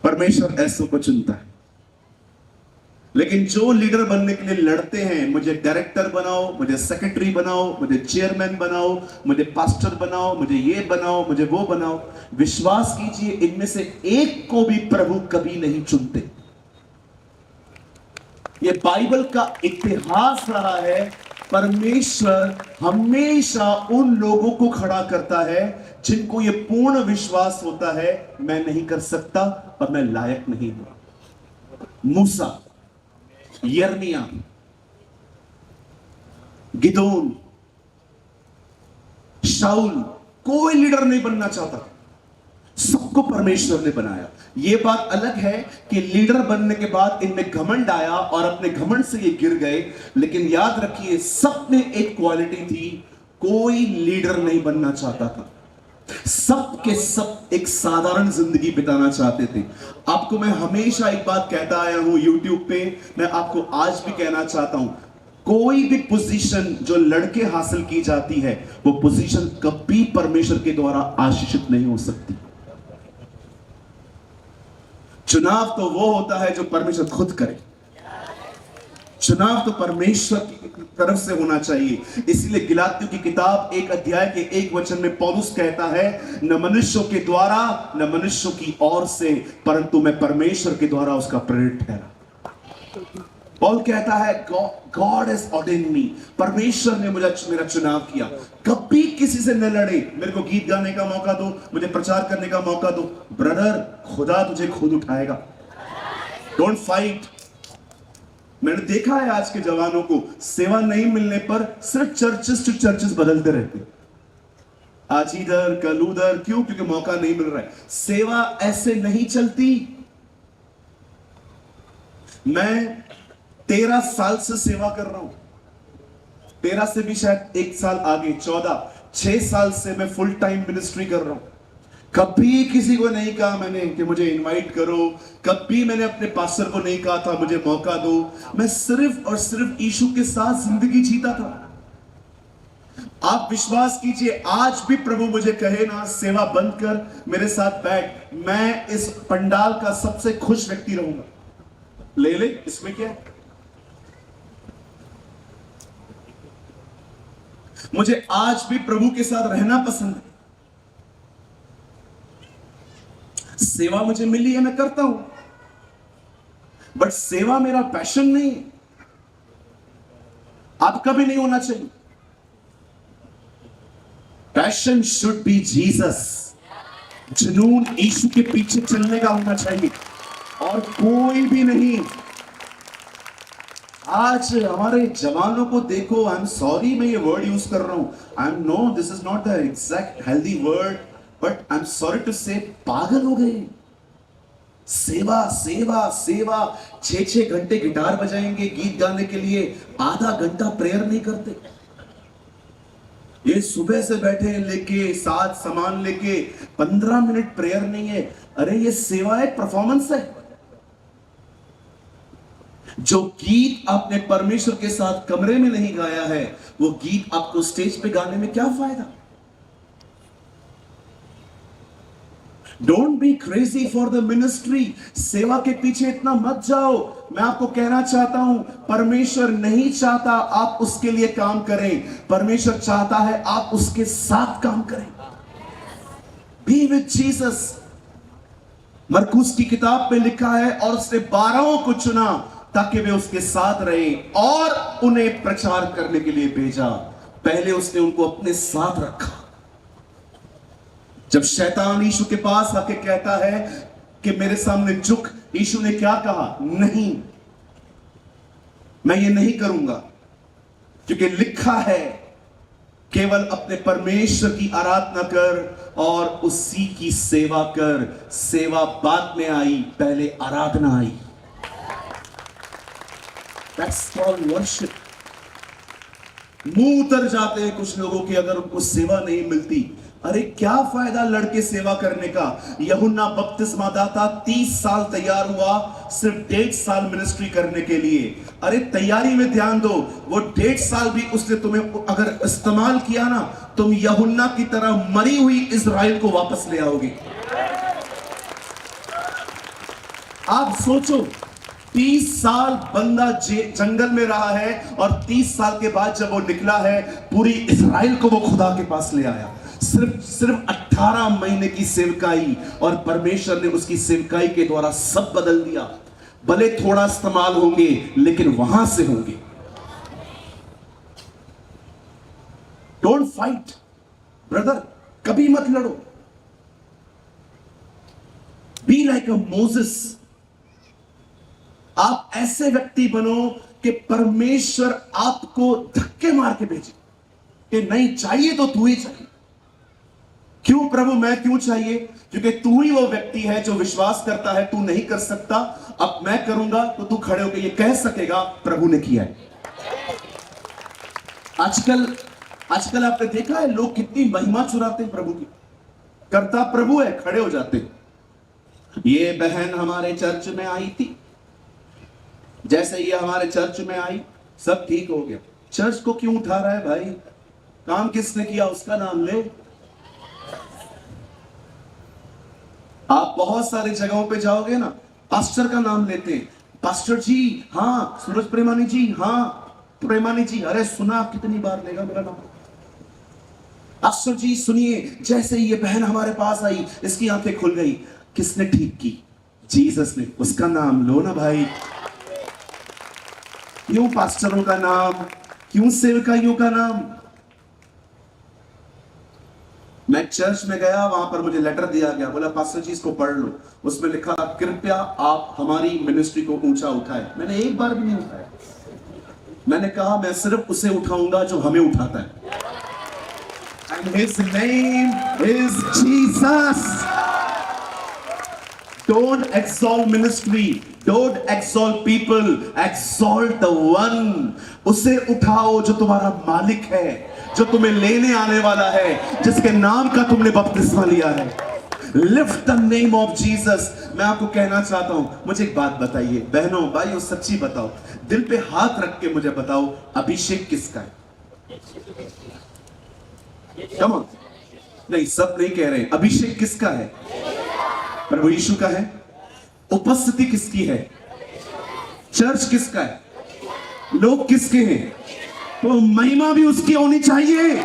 परमेश्वर ऐसों को चुनता है। लेकिन जो लीडर बनने के लिए लड़ते हैं, मुझे डायरेक्टर बनाओ, मुझे सेक्रेटरी बनाओ, मुझे चेयरमैन बनाओ, मुझे पास्टर बनाओ, मुझे ये बनाओ, मुझे वो बनाओ, विश्वास कीजिए इनमें से एक को भी प्रभु कभी नहीं चुनते। ये बाइबल का इतिहास रहा है। परमेश्वर हमेशा उन लोगों को खड़ा करता है जिनको ये पूर्ण विश्वास होता है, मैं नहीं कर सकता और मैं लायक नहीं हूं। मूसा, यिर्मयाह, गिदोन, शाऊल, कोई लीडर नहीं बनना चाहता, सबको परमेश्वर ने बनाया। यह बात अलग है कि लीडर बनने के बाद इनमें घमंड आया और अपने घमंड से ये गिर गए, लेकिन याद रखिए सब में एक क्वालिटी थी, कोई लीडर नहीं बनना चाहता था। सब के सब एक साधारण जिंदगी बिताना चाहते थे। आपको मैं हमेशा एक बात कहता आया हूं यूट्यूब पे, मैं आपको आज भी कहना चाहता हूं, कोई भी पोजीशन जो लड़के हासिल की जाती है, वो पोजीशन कभी परमेश्वर के द्वारा आशीषित नहीं हो सकती। चुनाव तो वो होता है जो परमेश्वर खुद करे। चुनाव तो परमेश्वर की तरफ से होना चाहिए। इसीलिए गलातियों की किताब 1 अध्याय के 1 वचन में पौलुस कहता है, न मनुष्यों के द्वारा न मनुष्यों की ओर से, परंतु मैं परमेश्वर के द्वारा उसका प्रेरित ठहरा। पौल कहता है गॉड हैज ऑर्डेन्ड मी, परमेश्वर ने मेरा चुनाव किया। कभी किसी से न लड़े, मेरे को गीत गाने का मौका दो, मुझे प्रचार करने का मौका दो, ब्रदर खुदा तुझे खुद उठाएगा। Don't fight. मैंने देखा है आज के जवानों को सेवा नहीं मिलने पर सिर्फ चर्चेस टू चर्चेस बदलते रहते, आज इधर कल उधर। क्यों? क्योंकि मौका नहीं मिल रहा है। सेवा ऐसे नहीं चलती। मैं 13 साल से सेवा कर रहा हूं, 13 से भी शायद 1 साल आगे, 14, 6 साल से मैं फुल टाइम मिनिस्ट्री कर रहा हूं। कभी किसी को नहीं कहा मैंने कि मुझे इनवाइट करो, कभी मैंने अपने पास्टर को नहीं कहा था मुझे मौका दो। मैं सिर्फ और सिर्फ यीशु के साथ जिंदगी जीता था। आप विश्वास कीजिए, आज भी प्रभु मुझे कहे ना सेवा बंद कर, मेरे साथ बैठ, मैं इस पंडाल का सबसे खुश व्यक्ति रहूंगा। ले ले, इसमें क्या है? मुझे आज भी प्रभु के साथ रहना पसंद है। सेवा मुझे मिली है, मैं करता हूं, बट सेवा मेरा पैशन नहीं है। आपका भी नहीं होना चाहिए। Passion should be Jesus. जुनून यीशु के पीछे चलने का होना चाहिए और कोई भी नहीं। आज हमारे जवानों को देखो, आई एम सॉरी मैं ये वर्ड यूज कर रहा हूं, I am no this is not the exact healthy word, but I am sorry to say, पागल हो गए। सेवा सेवा सेवा, 6-6 घंटे गिटार बजाएंगे गीत गाने के लिए, आधा घंटा प्रेयर नहीं करते। ये सुबह से बैठे लेके साथ सामान लेके 15 मिनट प्रेयर नहीं है। अरे ये सेवा है, परफॉर्मेंस है। जो गीत आपने परमेश्वर के साथ कमरे में नहीं गाया है, वो गीत आपको स्टेज पे गाने में क्या फायदा? Don't be crazy for the ministry. सेवा के पीछे इतना मत जाओ। मैं आपको कहना चाहता हूं, परमेश्वर नहीं चाहता आप उसके लिए काम करें, परमेश्वर चाहता है आप उसके साथ काम करें। Be with Jesus. मरकुस की किताब में लिखा है, और उसने 12 को चुना ताकि वे उसके साथ रहे और उन्हें प्रचार करने के लिए भेजा। पहले उसने उनको अपने साथ रखा। जब शैतान यीशु के पास आके कहता है कि मेरे सामने झुक, यीशु ने क्या कहा? नहीं, मैं ये नहीं करूंगा, क्योंकि लिखा है केवल अपने परमेश्वर की आराधना कर और उसी की सेवा कर। सेवा बाद में आई, पहले आराधना आई। That's called worship। मुंह उतर जाते हैं कुछ लोगों के अगर उनको सेवा नहीं मिलती। अरे क्या फायदा लड़के सेवा करने का? यूहन्ना बपतिस्मा दाता 30 साल तैयार हुआ सिर्फ 1.5 साल मिनिस्ट्री करने के लिए। अरे तैयारी में ध्यान दो। वो 1.5 साल भी उसने तुम्हें अगर इस्तेमाल किया ना, तुम यूहन्ना की तरह मरी हुई इज़राइल को वापस ले आओगे। आप सोचो, 30 साल बंदा जंगल में रहा है और 30 साल के बाद जब वो निकला है, पूरी इज़राइल को वो खुदा के पास ले आया। सिर्फ 18 महीने की सेवकाई, और परमेश्वर ने उसकी सेवकाई के द्वारा सब बदल दिया। भले थोड़ा इस्तेमाल होंगे, लेकिन वहां से होंगे। डोंट फाइट ब्रदर, कभी मत लड़ो। Be like a Moses. आप ऐसे व्यक्ति बनो कि परमेश्वर आपको धक्के मार के भेजे कि नहीं चाहिए तो तू ही चाहिए। क्यों प्रभु, मैं क्यों चाहिए? क्योंकि तू ही वो व्यक्ति है जो विश्वास करता है तू नहीं कर सकता, अब मैं करूंगा तो तू खड़े होकर ये कह सकेगा प्रभु ने किया है। आजकल आपने देखा है लोग कितनी महिमा चुराते हैं प्रभु की। करता प्रभु है, खड़े हो जाते। ये बहन हमारे चर्च में आई थी, जैसे ये हमारे चर्च में आई सब ठीक हो गया। चर्च को क्यों उठा रहा है भाई? काम किसने किया उसका नाम ले। आप बहुत सारी जगहों पे जाओगे ना, पास्टर का नाम लेते हैं। पास्टर जी, हाँ। सूरज प्रेमानी जी, हाँ। प्रेमानी जी, अरे सुना कितनी बार लेगा मेरा नाम। पास्टर जी सुनिए, जैसे ये बहन हमारे पास आई इसकी आंखें खुल गई। किसने ठीक की? जीसस ने। उसका नाम लो ना भाई। क्यों पास्टरों का नाम? क्यों सेवकाइयों का नाम? मैं चर्च में गया, वहां पर मुझे लेटर दिया गया, बोला पास्टर जी इसको पढ़ लो। उसमें लिखा कृपया आप हमारी मिनिस्ट्री को ऊंचा उठाएं। मैंने एक बार भी नहीं उठाया। मैंने कहा मैं सिर्फ उसे उठाऊंगा जो हमें उठाता है। And his name is Jesus। Don't exalt ministry, don't exalt people, exalt the one। उसे उठाओ जो तुम्हारा मालिक है, जो तुम्हें लेने आने वाला है, जिसके नाम का तुमने बपतिस्मा लिया है। Lift the name of Jesus. मैं आपको कहना चाहता हूं, मुझे एक बात बताइए बहनों भाइयों, सच्ची बताओ, दिल पे हाथ रख के मुझे बताओ, अभिषेक किसका है? Come on. नहीं, सब नहीं कह रहे। अभिषेक किसका है? प्रभु यीशु का है। उपस्थिति किसकी है? चर्च किसका है? लोग किसके हैं? तो महिमा भी उसकी होनी चाहिए।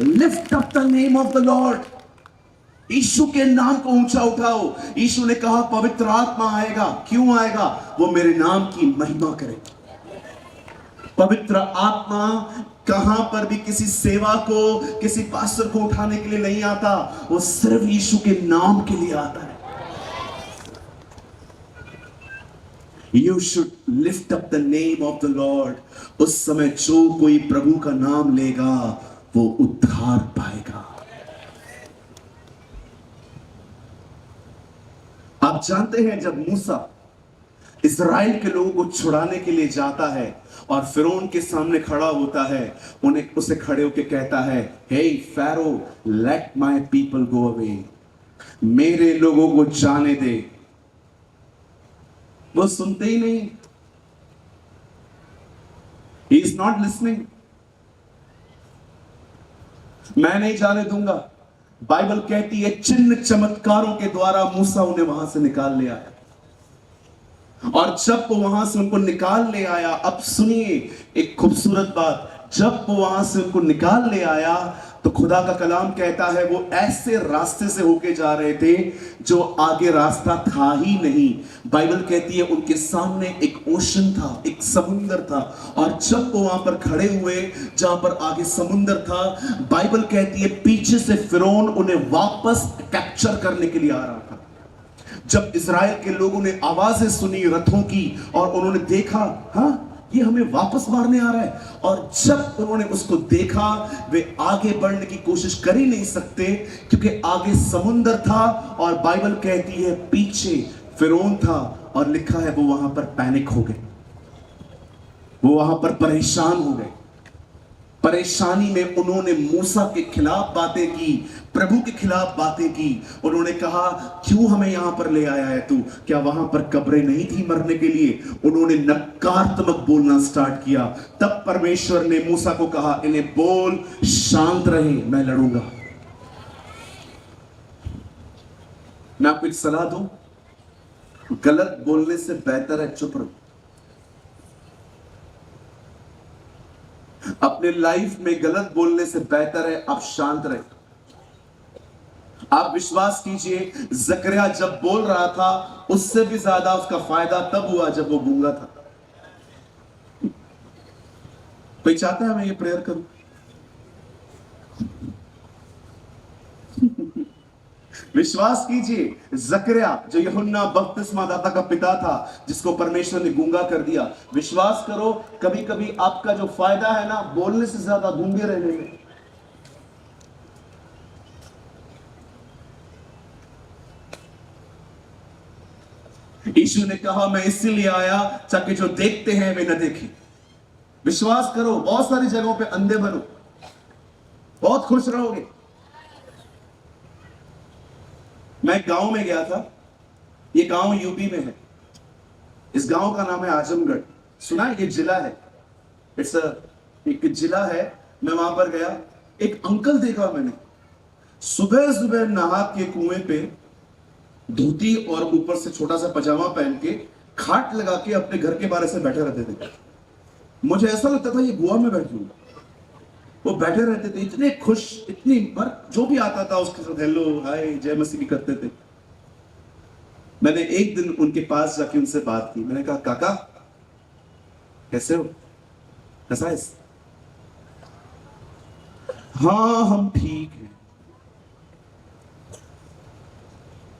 Lift up the name of the Lord. यीशु के नाम को ऊंचा उठाओ। यीशु ने कहा पवित्र आत्मा आएगा। क्यों आएगा? वो मेरे नाम की महिमा करेगा। पवित्र आत्मा कहां पर भी किसी सेवा को, किसी पास्टर को उठाने के लिए नहीं आता, वो सिर्फ यीशु के नाम के लिए आता है। You should lift up the name of the Lord। उस समय जो कोई प्रभु का नाम लेगा वो उद्धार पाएगा। आप जानते हैं जब मूसा इस्राएल के लोगों को छुड़ाने के लिए जाता है और फिरौन के सामने खड़ा होता है, उन्हें उसे खड़े होकर कहता है, हे Pharaoh, let my people go away. मेरे लोगों को जाने दे। वो सुनते ही नहीं। He is not listening। मैं नहीं जाने दूंगा। बाइबल कहती है चिन्ह चमत्कारों के द्वारा मूसा उन्हें वहां से निकाल ले आया। और जब वो वहां से उनको निकाल ले आया, अब सुनिए एक खूबसूरत बात, जब वो वहां से उनको निकाल ले आया तो खुदा का कलाम कहता है वो ऐसे रास्ते से होके जा रहे थे जो आगे रास्ता था ही नहीं। बाइबल कहती है उनके सामने एक ओशन था, एक समुंदर था, और जब वो वहां पर खड़े हुए जहां पर आगे समुंदर था, बाइबल कहती है पीछे से फिरौन उन्हें वापस कैप्चर करने के लिए आ रहा था। जब इजराइल के लोगों ने आवाजें सुनी रथों की और उन्होंने देखा, हाँ ये हमें वापस मारने आ रहा है, और जब उन्होंने उसको देखा वे आगे बढ़ने की कोशिश कर ही नहीं सकते क्योंकि आगे समुंदर था और बाइबल कहती है पीछे फिरौन था, और लिखा है वो वहां पर पैनिक हो गए, वो वहां पर परेशान हो गए। परेशानी में उन्होंने मूसा के खिलाफ बातें की, प्रभु के खिलाफ बातें की। उन्होंने कहा क्यों हमें यहां पर ले आया है तू, क्या वहां पर कब्रें नहीं थी मरने के लिए। उन्होंने नकारात्मक बोलना स्टार्ट किया। तब परमेश्वर ने मूसा को कहा इन्हें बोल शांत रहे, मैं लड़ूंगा। मैं आपको एक सलाह दूं, गलत बोलने से बेहतर है चुप रहो। अपने लाइफ में गलत बोलने से बेहतर है आप शांत रहे। आप विश्वास कीजिए जकरिया जब बोल रहा था उससे भी ज्यादा उसका फायदा तब हुआ जब वो गूंगा था। कोई चाहता है मैं ये प्रेयर करूं? विश्वास कीजिए जकरिया जो यूहन्ना बपतिस्मा दाता का पिता था जिसको परमेश्वर ने गूंगा कर दिया, विश्वास करो कभी कभी आपका जो फायदा है ना बोलने से ज्यादा गूंगे रहने में। यीशु ने कहा मैं इसीलिए आया ताकि जो देखते हैं वे न देखें। विश्वास करो बहुत सारी जगहों पे अंधे बनो, बहुत खुश रहोगे। मैं गांव में गया था, ये गांव यूपी में है। इस गांव का नाम है आजमगढ़, सुना है? ये जिला है, एक जिला है। मैं वहां पर गया, एक अंकल देखा मैंने, सुबह सुबह नहा के कुएं पे धोती और ऊपर से छोटा सा पजामा पहन के खाट लगा के अपने घर के बाहर से बैठे रहते थे। मुझे ऐसा लगता था ये गोवा में बैठे हूं। वो बैठे रहते थे इतने खुश, इतनी बार जो भी आता था उसके साथ हेलो हाय जय मसीह भी करते थे। मैंने एक दिन उनके पास जाके उनसे बात की। मैंने कहा काका कैसे हो, कैसा है? हाँ हम ठीक हैं।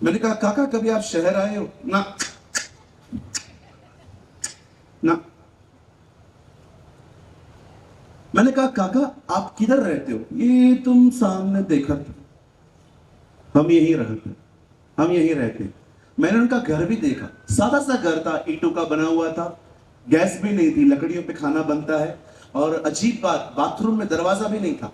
मैंने कहा काका कभी आप शहर आए हो? ना ना। मैंने कहा काका आप किधर रहते हो? ये तुम सामने देखा था, हम यहीं रहते, हम यहीं रहते। मैंने उनका घर भी देखा, सादा सा घर था, ईंटों का बना हुआ था, गैस भी नहीं थी, लकड़ियों पे खाना बनता है, और अजीब बात बाथरूम में दरवाजा भी नहीं था।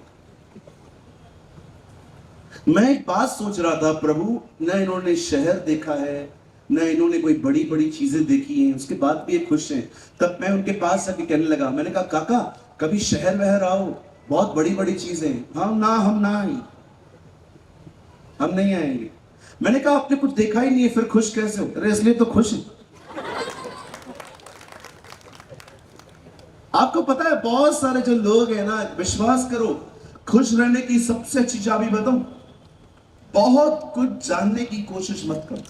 मैं एक बात सोच रहा था, प्रभु न इन्होंने शहर देखा है न इन्होंने कोई बड़ी बड़ी चीजें देखी हैं, उसके बाद भी ये खुश हैं। तब मैं उनके पास जाके कहने लगा, मैंने कहा काका कभी शहर वहर आओ, बहुत बड़ी बड़ी चीजें। हम ना आए, हम नहीं आएंगे। मैंने कहा आपने कुछ देखा ही नहीं है फिर खुश कैसे हो? अरे इसलिए तो खुश है। आपको पता है बहुत सारे जो लोग हैं ना, विश्वास करो खुश रहने की सबसे अच्छी चाबी बताऊं, बहुत कुछ जानने की कोशिश मत करो,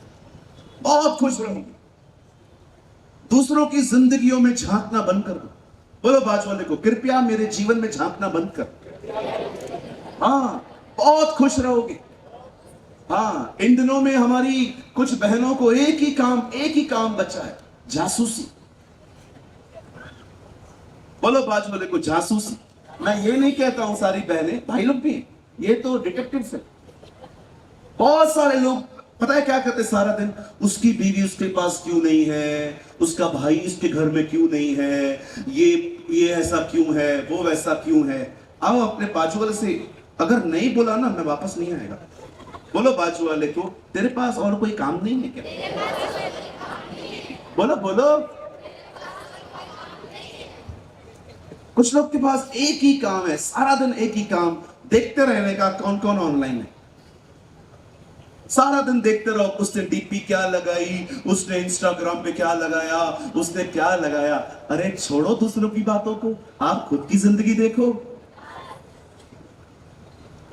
बहुत खुश रहोगे। दूसरों की जिंदगियों में झांकना बंद कर दो। बोलो बाजू वाले को कृपया मेरे जीवन में झांकना बंद कर। हाँ बहुत खुश रहोगे। हाँ इन दिनों में हमारी कुछ बहनों को एक ही काम बचा है, जासूसी। बोलो बाजू वाले को जासूसी। मैं ये नहीं कहता हूं सारी बहनें, भाई लोग भी, ये तो डिटेक्टिव है। बहुत सारे लोग पता है क्या करते सारा दिन, उसकी बीवी उसके पास क्यों नहीं है, उसका भाई उसके घर में क्यों नहीं है, ये ऐसा क्यों है, वो वैसा क्यों है। आओ अपने बाजू वाले से, अगर नहीं बोला ना मैं वापस नहीं आएगा। बोलो बाजू वाले को तेरे पास और कोई काम नहीं है क्या? बोलो बोलो। कुछ लोग के पास एक ही काम है, सारा दिन एक ही काम, देखते रहने का कौन कौन ऑनलाइन है। सारा दिन देखते रहो, उसने डीपी क्या लगाई, उसने इंस्टाग्राम पे क्या लगाया, उसने क्या लगाया। अरे छोड़ो दूसरों की बातों को, आप खुद की जिंदगी देखो।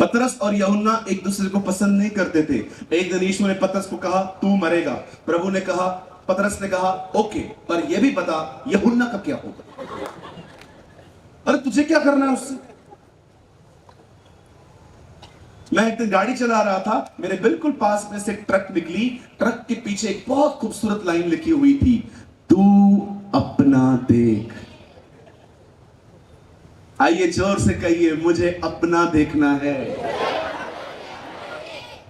पतरस और यूहन्ना एक दूसरे को पसंद नहीं करते थे। एक दिन यीशु ने पतरस को कहा तू मरेगा। प्रभु ने कहा, पतरस ने कहा ओके, पर यह भी बता यूहन्ना का क्या होगा। अरे तुझे क्या करना है उससे। मैं एक दिन गाड़ी चला रहा था, मेरे बिल्कुल पास में से ट्रक निकली। ट्रक के पीछे एक बहुत खूबसूरत लाइन लिखी हुई थी, तू अपना देख। आइए जोर से कहिए, मुझे अपना देखना है।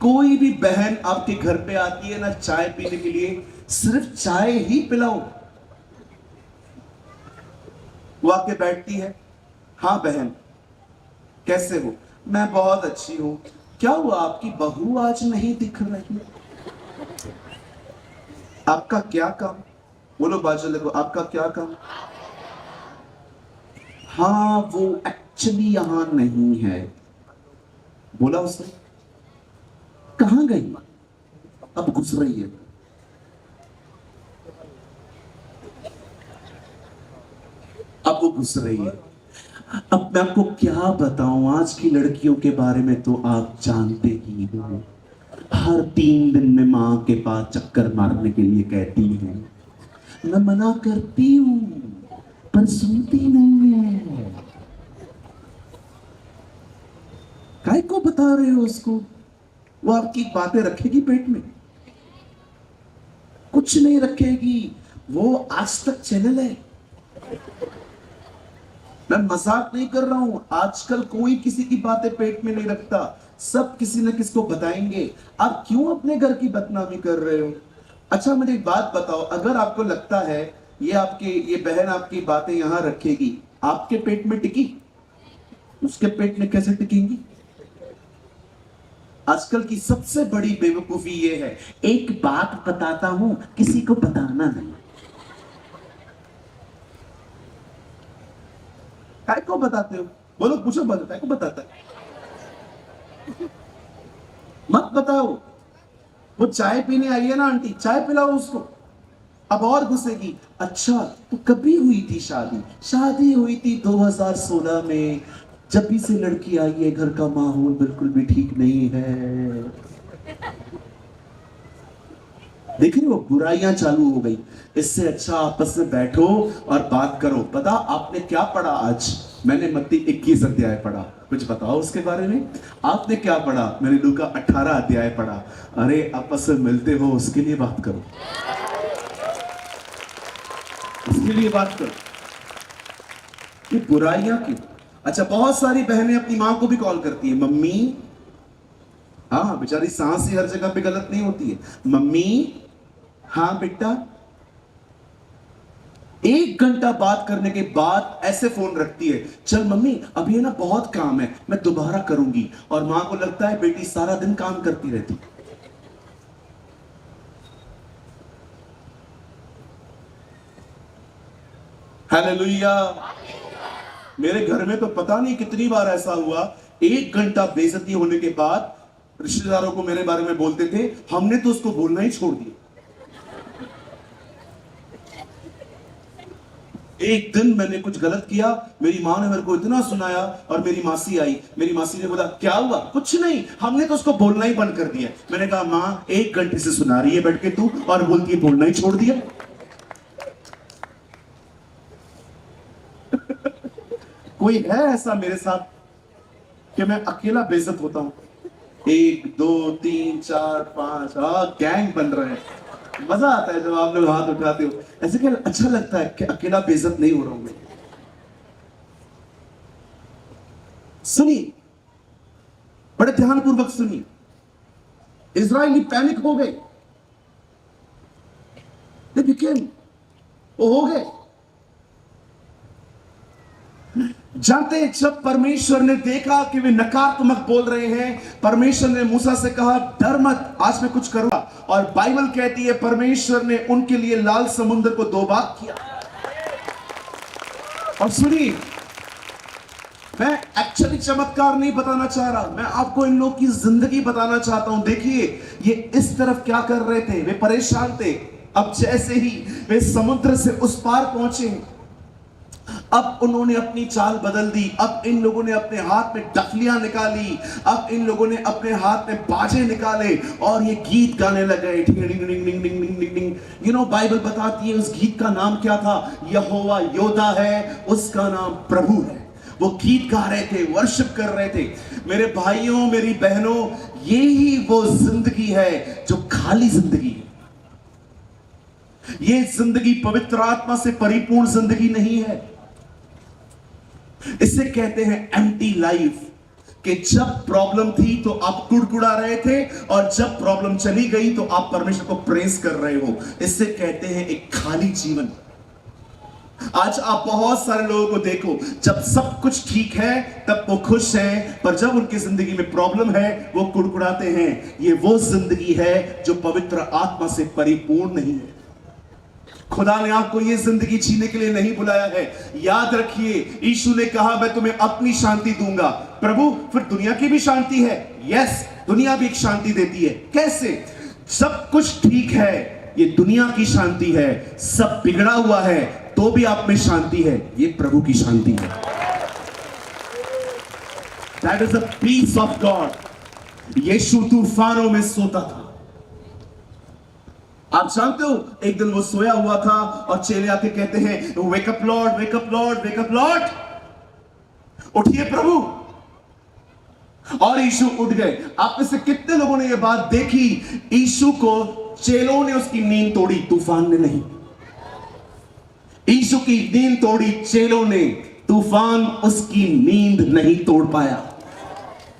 कोई भी बहन आपके घर पे आती है ना चाय पीने के लिए, सिर्फ चाय ही पिलाओ, वो आके बैठती है, हाँ बहन कैसे हो, मैं बहुत अच्छी हूं। क्या हुआ, आपकी बहू आज नहीं दिख रही। आपका क्या काम, बोलो बाजू लगो, आपका क्या काम। हाँ वो एक्चुअली यहां नहीं है। बोला उसने, कहां गई, अब घुस रही है। अब वो घुस रही है। अब मैं आपको क्या बताऊं, आज की लड़कियों के बारे में तो आप जानते ही हो। हर 3 दिन में मां के पास चक्कर मारने के लिए कहती है। मैं मना करती हूं पर सुनती नहीं है। काय को बता रहे हो उसको, वो आपकी बातें रखेगी पेट में, कुछ नहीं रखेगी। वो आज तक चैनल है। मैं मजाक नहीं कर रहा हूं, आजकल कोई किसी की बातें पेट में नहीं रखता, सब किसी न किसी को बताएंगे। आप क्यों अपने घर की बदनामी कर रहे हो। अच्छा मुझे एक बात बताओ, अगर आपको लगता है ये बहन आपकी बातें यहां रखेगी, आपके पेट में टिकी, उसके पेट में कैसे टिकेंगी। आजकल की सबसे बड़ी बेवकूफी ये है, एक बात बताता हूं किसी को बताना नहीं। काय को बताते हो, बोलो पूछो, काय को बताता है। मत बताओ। वो चाय पीने आई है ना आंटी, चाय पिलाओ उसको, अब और घुसेगी। अच्छा तो कभी हुई थी शादी, शादी हुई थी 2016 में। जब भी से लड़की आई है, घर का माहौल बिल्कुल भी ठीक नहीं है। देख रहे हो, बुराइयां चालू हो गई। इससे अच्छा आपस में बैठो और बात करो। पता आपने क्या पढ़ा आज, मैंने मत्ती 21 अध्याय पढ़ा, कुछ बताओ उसके बारे में। आपने क्या पढ़ा, मैंने लूका 18 अध्याय पढ़ा। अरे आपस में मिलते हो उसके लिए बात करो, उसके लिए बात करो। ये बुराइयां क्यों। अच्छा बहुत सारी बहनें अपनी मां को भी कॉल करती है, मम्मी। हाँ बेचारी सांस ही हर जगह पे गलत नहीं होती है। मम्मी, हाँ बेटा। 1 घंटा बात करने के बाद ऐसे फोन रखती है, चल मम्मी अभी है ना बहुत काम है, मैं दोबारा करूंगी। और मां को लगता है बेटी सारा दिन काम करती रहती। हालेलुया। मेरे घर में तो पता नहीं कितनी बार ऐसा हुआ, 1 घंटा बेइज्जती होने के बाद रिश्तेदारों को मेरे बारे में बोलते थे, हमने तो उसको बोलना ही छोड़ दिया। एक दिन मैंने कुछ गलत किया, मेरी मां ने मेरे को इतना सुनाया, और मेरी मासी आई, मेरी मासी ने बोला क्या हुआ, कुछ नहीं, हमने तो उसको बोलना ही बंद कर दिया। मैंने कहा मां 1 घंटे से सुना रही है बैठ के तू, और बोलती है बोलना ही छोड़ दिया। कोई है ऐसा मेरे साथ कि मैं अकेला बेइज्जत होता हूं। 1 2 3 4 5, गैंग बन रहे हैं। मजा आता है जब आप लोग हाथ उठाते हो, ऐसे क्या अच्छा लगता है कि अकेला बेइज्जत नहीं हो रहा हूं मैं। सुनिए, बड़े ध्यानपूर्वक सुनिए। इजरायली पैनिक हो गए, वो हो गए। जानते हैं, जब परमेश्वर ने देखा कि वे नकारात्मक बोल रहे हैं, परमेश्वर ने मूसा से कहा डर मत, आज मैं कुछ करूंगा। और बाइबल कहती है परमेश्वर ने उनके लिए लाल समुद्र को 2 भाग किया। और सुनिए, मैं एक्चुअली चमत्कार नहीं बताना चाह रहा, मैं आपको इन लोगों की जिंदगी बताना चाहता हूं। देखिए ये इस तरफ क्या कर रहे थे, वे परेशान थे। अब जैसे ही वे समुद्र से उस पार पहुंचे, अब उन्होंने अपनी चाल बदल दी। अब इन लोगों ने अपने हाथ में डफलियां निकाली, अब इन लोगों ने अपने हाथ में बाजे निकाले और ये गीत गाने लगे। बाइबल बताती है उस गीत का नाम क्या था? यहोवा योदा है, उसका नाम प्रभु है। वो गीत गा रहे थे, वर्शिप कर रहे थे। मेरे भाइयों, मेरी बहनों, यही वो जिंदगी है जो खाली जिंदगी है। ये जिंदगी पवित्र आत्मा से परिपूर्ण जिंदगी नहीं है। इसे कहते हैं एम्प्टी लाइफ। कि जब प्रॉब्लम थी तो आप कुड़कुड़ा रहे थे और जब प्रॉब्लम चली गई तो आप परमेश्वर को प्रेज कर रहे हो। इसे कहते हैं एक खाली जीवन। आज आप बहुत सारे लोगों को देखो, जब सब कुछ ठीक है तब वो खुश हैं, पर जब उनकी जिंदगी में प्रॉब्लम है वो कुड़कुड़ाते हैं। ये वो जिंदगी है जो पवित्र आत्मा से परिपूर्ण नहीं है। खुदा ने आपको ये जिंदगी जीने के लिए नहीं बुलाया है। याद रखिए, यीशु ने कहा मैं तुम्हें अपनी शांति दूंगा। प्रभु, फिर दुनिया की भी शांति है? यस, दुनिया भी एक शांति देती है। कैसे? सब कुछ ठीक है, ये दुनिया की शांति है। सब बिगड़ा हुआ है तो भी आप में शांति है, ये प्रभु की शांति है। That is the peace of God. यीशु तूफानों में सोता था। आप जानते हो, एक दिन वो सोया हुआ था और चेले आके कहते हैं wake up Lord, wake up Lord, wake up Lord, उठिए प्रभु। और यीशु उठ गए। आप में से कितने लोगों ने यह बात देखी? यीशु को चेलों ने उसकी नींद तोड़ी, तूफान ने नहीं। यीशु की नींद तोड़ी चेलों ने, तूफान उसकी नींद नहीं तोड़ पाया।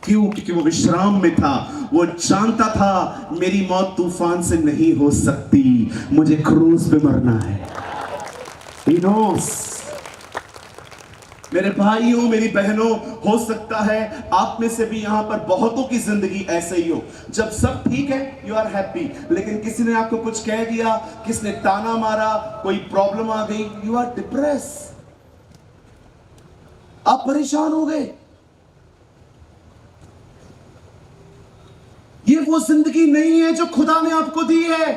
क्यों? क्योंकि वो विश्राम में था। वो जानता था मेरी मौत तूफान से नहीं हो सकती, मुझे क्रूस पे मरना है। He knows। मेरे भाइयों, मेरी बहनों, हो सकता है आप में से भी यहां पर बहुतों की जिंदगी ऐसे ही हो। जब सब ठीक है यू आर हैप्पी, लेकिन किसी ने आपको कुछ कह दिया, किसने ताना मारा, कोई प्रॉब्लम आ गई, यू आर डिप्रेस। आप परेशान हो गए। ये वो जिंदगी नहीं है जो खुदा ने आपको दी है।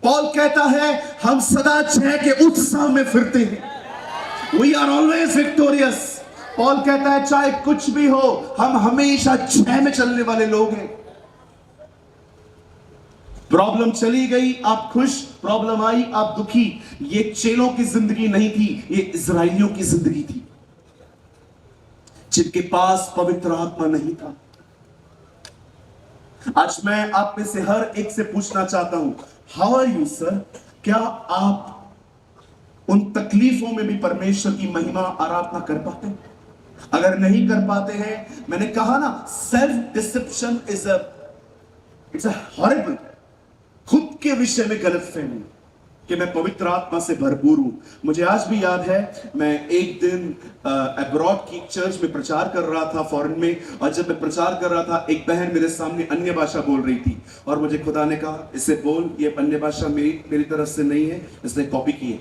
पॉल कहता है हम सदा जय के उत्साह में फिरते हैं। We are always victorious. Paul कहता है चाहे कुछ भी हो, हम हमेशा जय में चलने वाले लोग हैं। प्रॉब्लम चली गई आप खुश, प्रॉब्लम आई आप दुखी। ये चेलों की जिंदगी नहीं थी, ये इजराइलियों की जिंदगी थी, जिनके पास पवित्र आत्मा नहीं था। आज मैं आप में से हर एक से पूछना चाहता हूं, हाउ आर यू सर? क्या आप उन तकलीफों में भी परमेश्वर की महिमा आराधना कर पाते हैं? अगर नहीं कर पाते हैं, मैंने कहा ना, self deception it's a horrible. खुद के विषय में गलतफहमी कि मैं पवित्र आत्मा से भरपूर हूं। मुझे आज भी याद है, मैं एक दिन अब्रॉड की चर्च में प्रचार कर रहा था, फॉरेन में, और जब मैं प्रचार कर रहा था एक बहन मेरे सामने अन्य भाषा बोल रही थी और मुझे खुदा ने कहा इसे बोल, ये अन्य भाषा मेरी तरफ से नहीं है, इसने कॉपी की है।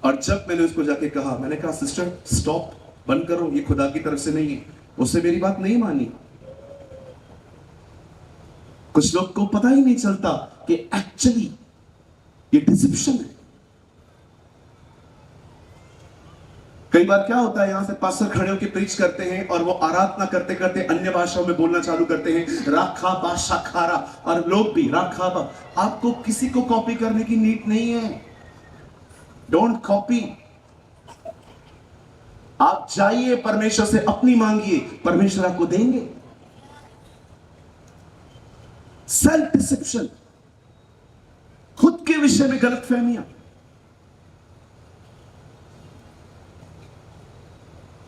और जब मैंने उसको जाके कहा, मैंने कहा सिस्टर स्टॉप, बंद करो, ये खुदा की तरफ से नहीं है, उससे मेरी बात नहीं मानी। कुछ लोग को पता ही नहीं चलता कि एक्चुअली ये डिसेप्शन है। कई बार क्या होता है, यहां से पास्टर खड़े होकर प्रीच करते हैं और वो आराधना करते करते अन्य भाषाओं में बोलना चालू करते हैं, राखा बा शाखारा, और लोग भी राखा बा। आपको किसी को कॉपी करने की नीड नहीं है। Don't copy. आप जाइए, परमेश्वर से अपनी मांगिए, परमेश्वर आपको देंगे। सेल्फ डिसेप्शन, खुद के विषय में गलतफहमियां।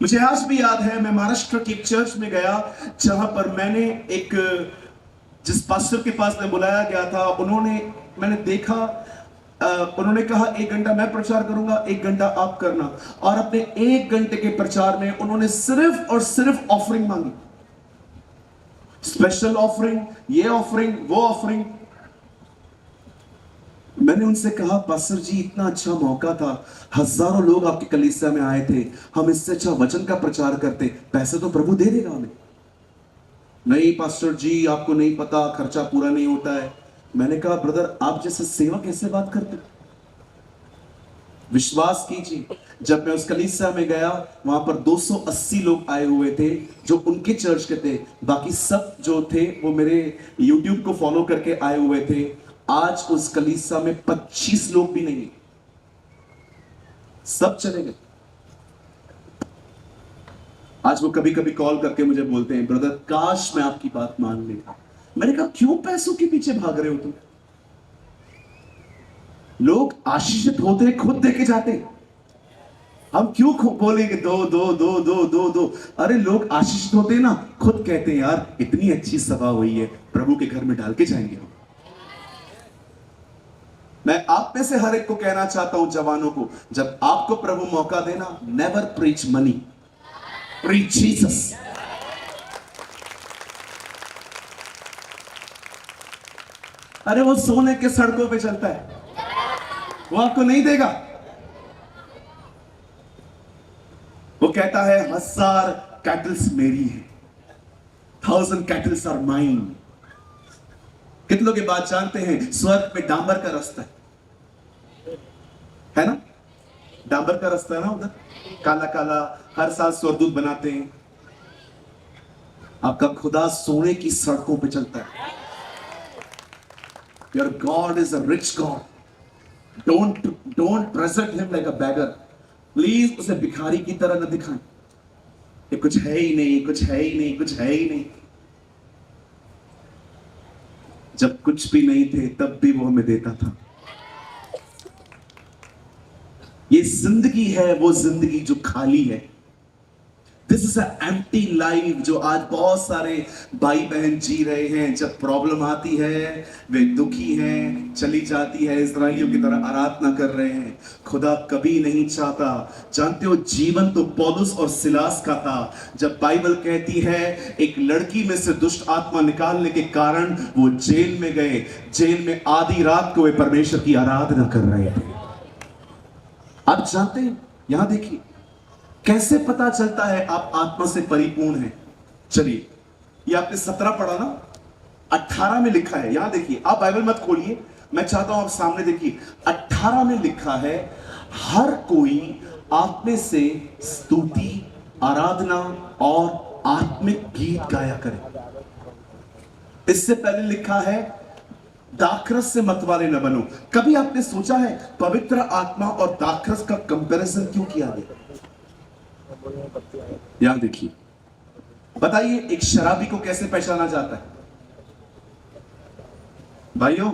मुझे आज भी याद है, मैं महाराष्ट्र की एक चर्च में गया जहां पर मैंने जिस पास्टर के पास मैं बुलाया गया था, मैंने देखा, उन्होंने कहा 1 घंटा मैं प्रचार करूंगा, 1 घंटा आप करना। और अपने 1 घंटे के प्रचार में उन्होंने सिर्फ और सिर्फ ऑफरिंग मांगी, स्पेशल ऑफरिंग, ये ऑफरिंग, वो ऑफरिंग। मैंने उनसे कहा पास्टर जी, इतना अच्छा मौका था, हजारों लोग आपकी कलीसिया में आए थे, हम इससे अच्छा वचन का प्रचार करते, पैसे तो प्रभु दे देगा हमें। नहीं पास्टर जी, आपको नहीं पता, खर्चा पूरा नहीं होता है। मैंने कहा ब्रदर, आप जैसे सेवा कैसे बात करते? विश्वास कीजिए, जब मैं उस कलीसिया में गया, वहां पर 280 लोग आए हुए थे जो उनके चर्च के थे। बाकी सब जो थे वो मेरे YouTube को फॉलो करके आए हुए थे। आज उस कलीसिया में 25 लोग भी नहीं, सब चले गए। आज वो कभी कभी कॉल करके मुझे बोलते हैं, ब्रदर काश मैं आपकी बात मान लेता। मैंने कहा क्यों पैसों के पीछे भाग रहे हो तुम? लोग आशीषित होते खुद देके जाते, हम क्यों बोलेंगे दो दो दो दो दो दो? अरे लोग आशीषित होते ना, खुद कहते हैं यार इतनी अच्छी सभा हुई है, प्रभु के घर में डाल के जाएंगे हम। मैं आप में से हर एक को कहना चाहता हूं, जवानों को, जब आपको प्रभु मौका देना, never preach money, preach Jesus. अरे वो सोने के सड़कों पे चलता है, वो आपको नहीं देगा। वो कहता है 1000 कैटल्स मेरी है, 1000 कैटल्स आर माइन। कितनों की बात जानते हैं, स्वर्ग में डांबर का रास्ता है ना? डांबर का रास्ता है ना, उधर काला काला, हर साल स्वर्गदूत बनाते हैं। आपका खुदा सोने की सड़कों पे चलता है। Your God is a rich God. Don't present him like a beggar. Please उसे भिखारी की तरह न दिखाएं। ये कुछ है ही नहीं, कुछ है ही नहीं, कुछ है ही नहीं। जब कुछ भी नहीं थे तब भी वो हमें देता था। ये जिंदगी है, वो जिंदगी जो खाली है। This is a empty life जो आज बहुत सारे भाई बहन जी रहे हैं। जब प्रॉब्लम आती है वे दुखी हैं, चली जाती है, इजराइलियों की तरह आराधना कर रहे हैं। खुदा कभी नहीं चाहता, जानते हो, जीवन तो पौलुस और सिलास का था। जब बाइबल कहती है एक लड़की में से दुष्ट आत्मा निकालने के कारण वो जेल में गए, जेल में आधी रात को वे परमेश्वर की आराधना कर रहे थे। आप जानते हैं, यहां देखिए कैसे पता चलता है आप आत्मा से परिपूर्ण हैं। चलिए, ये आपने 17 पढ़ा ना, 18 में लिखा है। यहां देखिए, आप बाइबल मत खोलिए, मैं चाहता हूं आप सामने देखिए। 18 में लिखा है हर कोई आप में से स्तुति, आराधना और आत्मिक गीत गाया करे। इससे पहले लिखा है दाखरस से मतवाले न बनो। कभी आपने सोचा है पवित्र आत्मा और दाखरस का कंपैरिजन क्यों किया गया? यहां देखिए, बताइए एक शराबी को कैसे पहचाना जाता है? भाइयों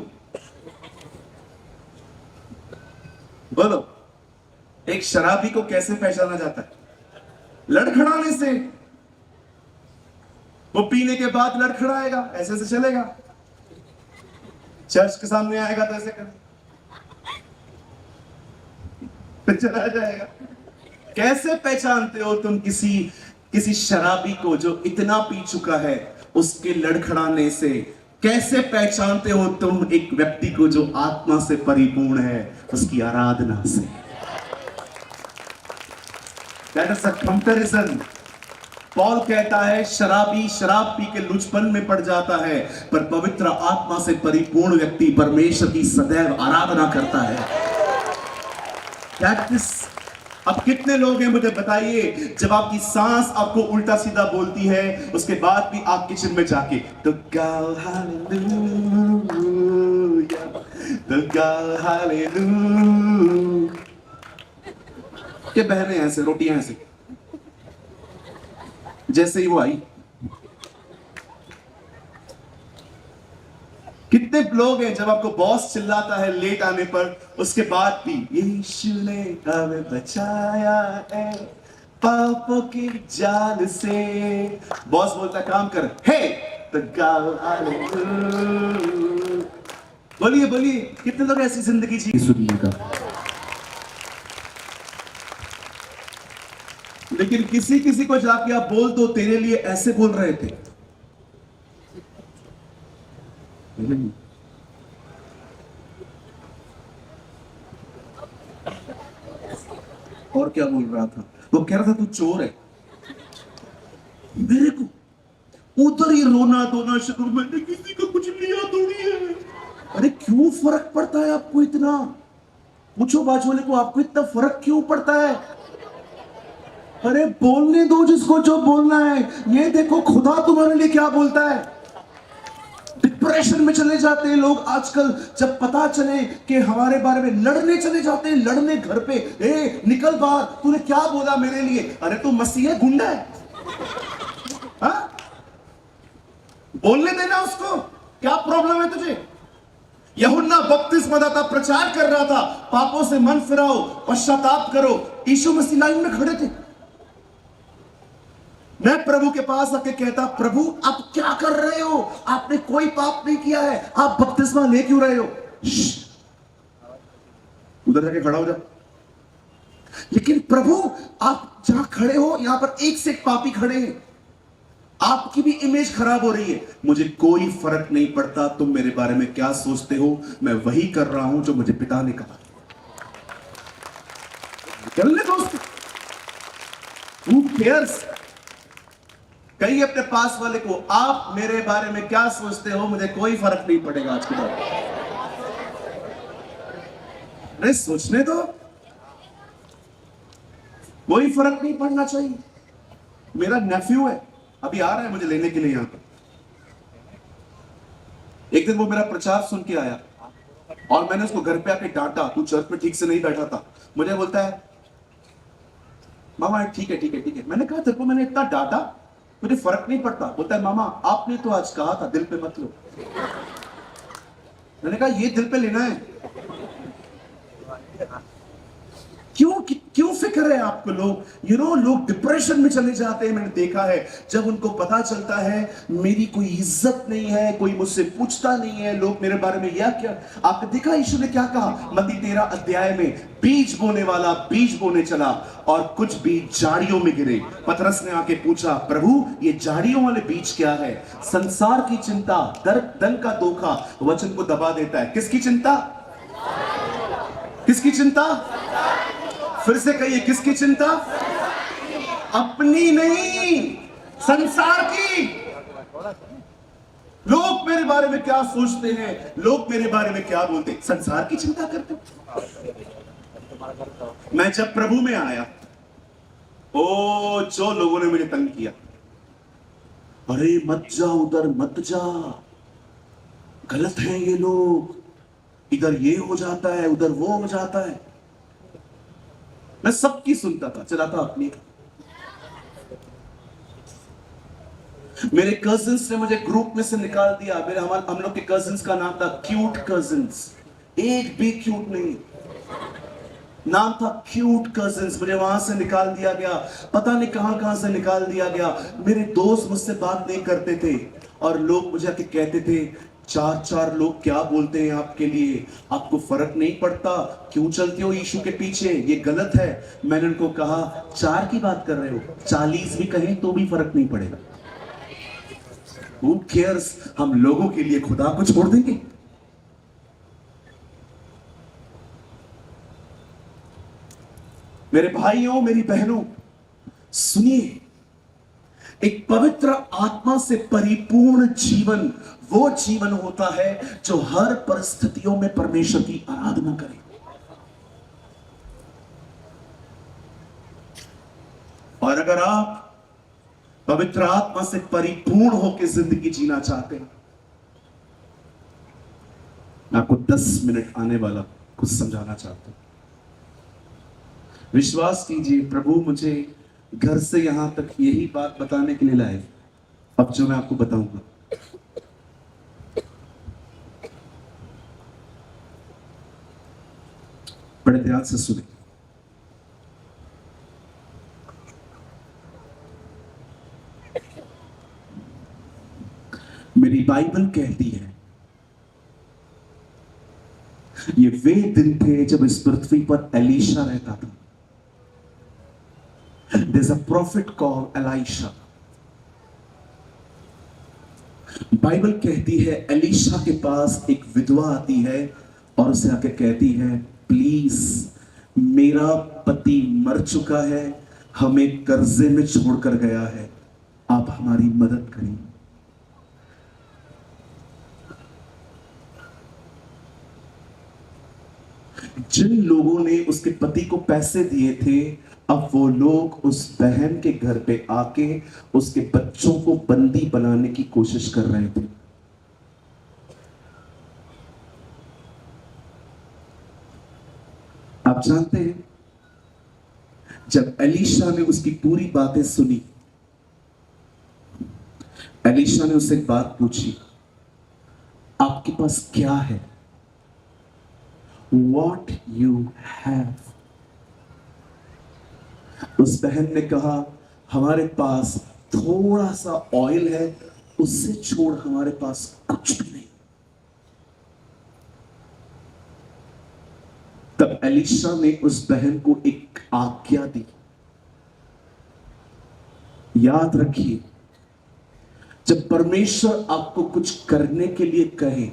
बोलो, एक शराबी को कैसे पहचाना जाता है? लड़खड़ाने से। वो पीने के बाद लड़खड़ाएगा, ऐसे से चलेगा, चर्च के सामने आएगा तो ऐसे कर चला जाएगा। कैसे पहचानते हो तुम किसी शराबी को जो इतना पी चुका है? उसके लड़खड़ाने से। कैसे पहचानते हो तुम एक व्यक्ति को जो आत्मा से परिपूर्ण है? उसकी आराधना से। That is a comparison. Paul कहता है शराबी शराब पी के लुचपन में पड़ जाता है, पर पवित्र आत्मा से परिपूर्ण व्यक्ति परमेश्वर की सदैव आराधना करता है। That is, अब कितने लोग हैं मुझे बताइए, जब आपकी सांस आपको उल्टा सीधा बोलती है, उसके बाद भी आप किचन में जाके तो गाओ हालेलुया, तो गाओ हालेलुया। के बहने ऐसे, रोटियां ऐसे, जैसे ही वो आई। कितने लोग हैं जब आपको बॉस चिल्लाता है लेट आने पर, उसके बाद भी यीशु ने हमें बचाया है पापों के जाल से। बॉस बोलता काम कर, हे तो गाओ हालेलुया। बोलिए बोलिए, कितने लोग ऐसी जिंदगी जी सुनने का। लेकिन किसी किसी को जाके आप बोल दो तेरे लिए ऐसे बोल रहे थे। और क्या बोल रहा था? वो कह रहा था तू चोर है। मेरे को उधर ही रोना धोना शुरू, मैंने किसी को कुछ लिया थोड़ी है। अरे क्यों फर्क पड़ता है आपको इतना? पूछो बाजू वाले को, आपको इतना फर्क क्यों पड़ता है? अरे बोलने दो जिसको जो बोलना है। ये देखो खुदा तुम्हारे लिए क्या बोलता है। डिप्रेशन में चले जाते हैं लोग आजकल, जब पता चले कि हमारे बारे में, लड़ने चले जाते हैं, लड़ने घर पे। ए निकल बाहर, तूने क्या बोला मेरे लिए? अरे तू मसीह है, गुंडा है? हाँ? बोलने देना उसको, क्या प्रॉब्लम है तुझे? यूहन्ना बपतिस्मादाता प्रचार कर रहा था, पापों से मन फिराओ, पश्चाताप करो। यीशु मसीह लाइन में खड़े थे। मैं प्रभु के पास आके कहता, प्रभु आप क्या कर रहे हो? आपने कोई पाप नहीं किया है, आप बपतिस्मा ले क्यों रहे हो? उधर जाके खड़ा हो जा। लेकिन प्रभु आप जहां खड़े हो, यहां पर एक से एक पापी खड़े हैं, आपकी भी इमेज खराब हो रही है। मुझे कोई फर्क नहीं पड़ता तुम मेरे बारे में क्या सोचते हो, मैं वही कर रहा हूं जो मुझे पिता ने कहा। चलने दोस्त, Who cares? कहिए अपने पास वाले को, आप मेरे बारे में क्या सोचते हो, मुझे कोई फर्क नहीं पड़ेगा आज के बाद। अरे सोचने दो, कोई फर्क नहीं पड़ना चाहिए। मेरा नेफ्यू है, अभी आ रहा है मुझे लेने के लिए यहां पर। एक दिन वो मेरा प्रचार सुन के आया और मैंने उसको घर पे आके डांटा, तू चर्च में ठीक से नहीं बैठा था। मुझे बोलता है, मामा ठीक है ठीक है ठीक है। मैंने कहा तेरे को मैंने इतना डांटा, मुझे फर्क नहीं पड़ता। बोलता है, मामा आपने तो आज कहा था दिल पे मत लो। मैंने कहा ये दिल पे लेना है? क्यों फिक्र है आपको? लोग लोग डिप्रेशन में चले जाते हैं। मैंने देखा है, जब उनको पता चलता है मेरी कोई इज्जत नहीं है, कोई मुझसे पूछता नहीं है, लोग मेरे बारे में, या क्या आपने देखा यीशु ने क्या कहा मत्ती 13 अध्याय में? बीज बोने वाला बीज बोने चला और कुछ बीज झाड़ियों में गिरे। पतरस ने आके पूछा, प्रभु ये झाड़ियों वाले बीज क्या है? संसार की चिंता, दर्द, धन का धोखा वचन को दबा देता है। किसकी चिंता? किसकी चिंता? फिर से कहिए, किसकी चिंता? अपनी नहीं, संसार की। लोग मेरे बारे में क्या सोचते हैं, लोग मेरे बारे में क्या बोलते हैं, संसार की चिंता करते हैं। मैं जब प्रभु में आया, जो लोगों ने मुझे तंग किया, अरे मत जा उधर, मत जा, गलत हैं ये लोग, इधर ये हो जाता है, उधर वो हो जाता है। मैं सबकी सुनता था, चलाता अपनी। मेरे कजिन्स ने मुझे ग्रुप में से निकाल दिया। हम लोग के कजिन्स का नाम था क्यूट कजिन्स, एक भी क्यूट नहीं, नाम था क्यूट कजिन्स। मुझे वहां से निकाल दिया गया, पता नहीं कहां कहां से निकाल दिया गया। मेरे दोस्त मुझसे बात नहीं करते थे और लोग मुझे आके कहते थे, चार लोग क्या बोलते हैं आपके लिए, आपको फर्क नहीं पड़ता, क्यों चलते हो यीशु के पीछे, ये गलत है। मैंने उनको कहा, 4 की बात कर रहे हो, 40 भी कहें तो भी फर्क नहीं पड़ेगा। Who cares? हम लोगों के लिए खुदा को छोड़ देंगे। मेरे भाइयों, मेरी बहनों, सुनिए, एक पवित्र आत्मा से परिपूर्ण जीवन वो जीवन होता है जो हर परिस्थितियों में परमेश्वर की आराधना करे। और अगर आप पवित्र आत्मा से परिपूर्ण होकर जिंदगी जीना चाहते हैं, मैं आपको 10 मिनट आने वाला कुछ समझाना चाहता हूं। विश्वास कीजिए, प्रभु मुझे घर से यहां तक यही बात बताने के लिए लाए। अब जो मैं आपको बताऊंगा, बड़े ध्यान से सुने। मेरी बाइबल कहती है, ये वे दिन थे जब इस पृथ्वी पर एलीशा रहता था। There's a prophet called Elisha. Bible कहती है, एलीशा के पास एक विधवा आती है और उसे आके कहती है, प्लीज मेरा पति मर चुका है, हमें कर्जे में छोड़कर गया है, आप हमारी मदद करें। जिन लोगों ने उसके पति को पैसे दिए थे, अब वो लोग उस बहन के घर पे आके उसके बच्चों को बंदी बनाने की कोशिश कर रहे थे। आप जानते हैं, जब एलीशा ने उसकी पूरी बातें सुनी, एलीशा ने उससे एक बात पूछी, आपके पास क्या है? What you have? उस बहन ने कहा, हमारे पास थोड़ा सा ऑयल है, उससे छोड़ हमारे पास कुछ भी नहीं। तब एलीशा ने उस बहन को एक आज्ञा दी। याद रखिए, जब परमेश्वर आपको कुछ करने के लिए कहे,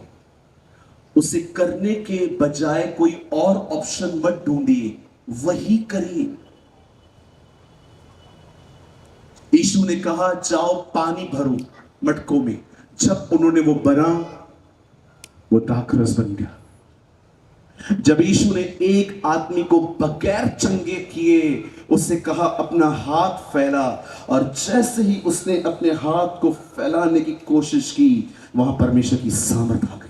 उसे करने के बजाय कोई और ऑप्शन मत ढूंढिए, वही करिए। यीशु ने कहा, जाओ पानी भरो मटकों में। जब उन्होंने वो भरा, वो दाखरस बन गया। जब यीशु ने एक आदमी को बगैर चंगे किए उससे कहा अपना हाथ फैला, और जैसे ही उसने अपने हाथ को फैलाने की कोशिश की, वहां परमेश्वर की सामर्थ आ गई।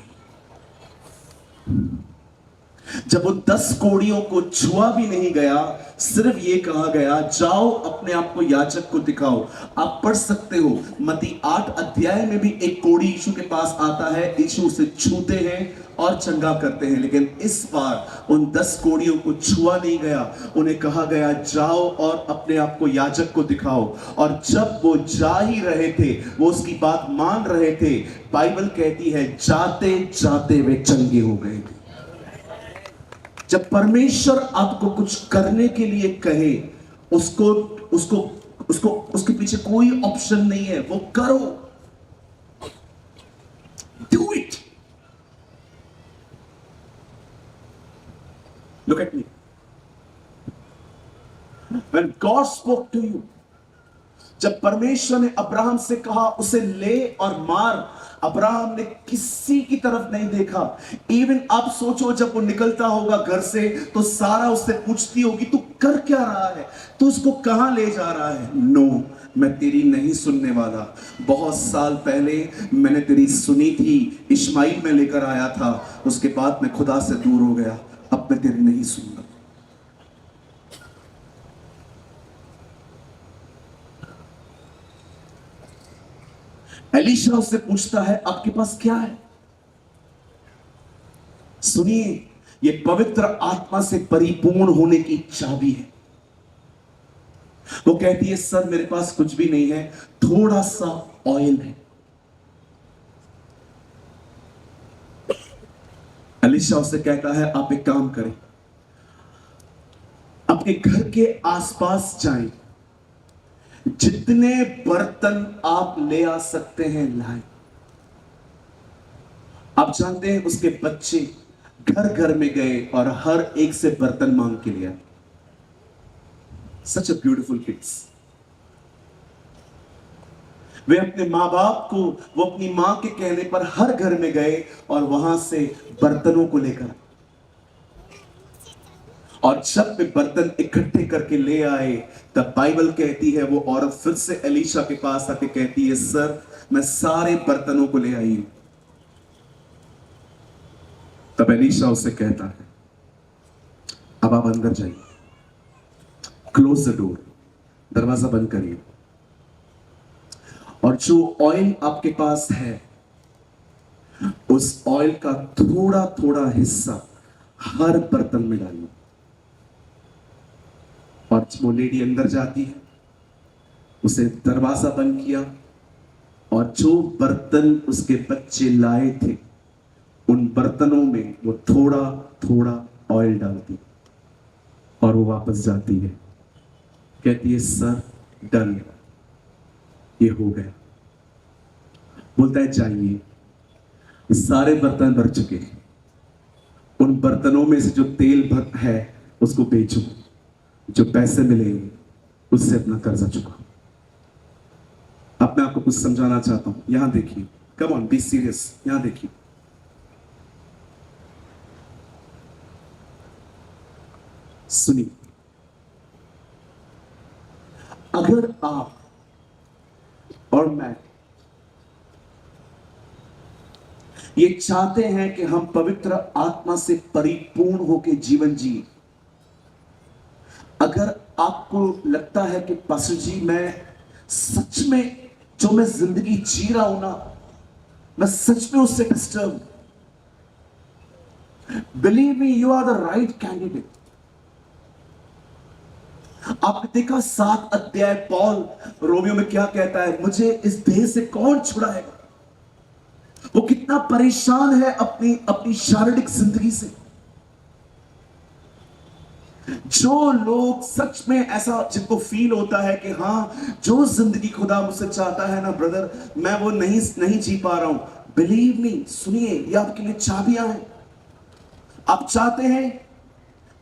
जब उन 10 कोड़ियों को छुआ भी नहीं गया, सिर्फ ये कहा गया, जाओ अपने आप को याजक को दिखाओ। आप पढ़ सकते हो, मत्ती 8 अध्याय में भी एक कोड़ी यीशु के पास आता है, यीशु उसे छूते हैं और चंगा करते हैं। लेकिन इस बार उन 10 कोड़ियों को छुआ नहीं गया, उन्हें कहा गया, जाओ और अपने आप को याजक को दिखाओ। और जब वो जा ही रहे थे, वो उसकी बात मान रहे थे, बाइबल कहती है जाते जाते वे चंगे हो गए थे। जब परमेश्वर आपको कुछ करने के लिए कहे, उसको उसको उसको उसके पीछे कोई ऑप्शन नहीं है, वो करो। Do it. Look at me, when God spoke to you, जब परमेश्वर ने अब्राहम से कहा उसे ले और मार, अब्राहम ने किसी की तरफ नहीं देखा। इवन आप सोचो, जब वो निकलता होगा घर से, तो सारा उससे पूछती होगी, तू कर क्या रहा है, तू उसको कहां ले जा रहा है? नो, मैं तेरी नहीं सुनने वाला। बहुत साल पहले मैंने तेरी सुनी थी, इस्माइल में लेकर आया था, उसके बाद मैं खुदा से दूर हो गया, अब मैं तेरी नहीं सुनूंगा। एलीशा उससे पूछता है, आपके पास क्या है? सुनिए, ये पवित्र आत्मा से परिपूर्ण होने की चाबी है। वो कहती है, सर मेरे पास कुछ भी नहीं है, थोड़ा सा ऑयल है। एलीशा उससे कहता है, आप एक काम करें, अपने घर के आसपास जाएं, जितने बर्तन आप ले आ सकते हैं लाएं। आप जानते हैं, उसके बच्चे घर घर में गए और हर एक से बर्तन मांग के लिया। सच अ ब्यूटीफुल किड्स। वे अपने मां बाप को, वो अपनी मां के कहने पर हर घर में गए और वहां से बर्तनों को लेकर, और जब वे बर्तन इकट्ठे करके ले आए, तब बाइबल कहती है वो औरत फिर से एलीशा के पास आके कहती है, सर मैं सारे बर्तनों को ले आई हूं। तब एलीशा उससे कहता है, अब आप अंदर जाइए, क्लोज द डोर, दरवाजा बंद करिए, और जो ऑयल आपके पास है, उस ऑयल का थोड़ा थोड़ा हिस्सा हर बर्तन में डालिए। और वो लेडी अंदर जाती है, उसे दरवाजा बंद किया, और जो बर्तन उसके बच्चे लाए थे, उन बर्तनों में वो थोड़ा थोड़ा ऑयल डालती, और वो वापस जाती है, कहती है, सर डन, ये हो गया। बोलता है, जाइए, सारे बर्तन भर चुके हैं, उन बर्तनों में से जो तेल भर है उसको बेचो, जो पैसे मिलेंगे उससे अपना कर्जा चुकाओ। अब मैं आपको कुछ समझाना चाहता हूं, यहां देखिए, कम ऑन बी सीरियस, यहां देखिए। सुनिए, अगर आप और मैं ये चाहते हैं कि हम पवित्र आत्मा से परिपूर्ण होकर जीवन जिए, अगर आपको लगता है कि पास्टर जी मैं सच में जो मैं जिंदगी जी रहा हूं ना, मैं सच में उससे disturb, believe me you are the right candidate. आपने देखा 7 अध्याय पौल रोमियो में क्या कहता है, मुझे इस देह से कौन छुड़ाएगा। वो कितना परेशान है अपनी अपनी शारीरिक जिंदगी से। जो लोग सच में ऐसा जिनको फील होता है कि हाँ जो जिंदगी खुदा मुझसे चाहता है ना ब्रदर, मैं वो नहीं जी पा रहा हूं, बिलीव मी, सुनिए ये आपके लिए चाबियां हैं। आप चाहते हैं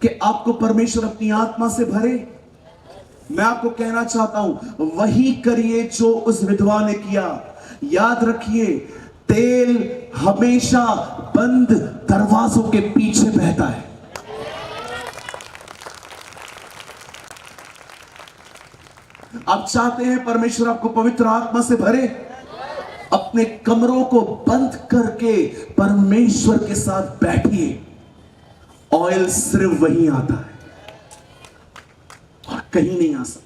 कि आपको परमेश्वर अपनी आत्मा से भरे, मैं आपको कहना चाहता हूं वही करिए जो उस विधवा ने किया। याद रखिए, तेल हमेशा बंद दरवाजों के पीछे बहता है। आप चाहते हैं परमेश्वर आपको पवित्र आत्मा से भरे, अपने कमरों को बंद करके परमेश्वर के साथ बैठिए। ऑयल सिर्फ वहीं आता है और कहीं नहीं आ सकता।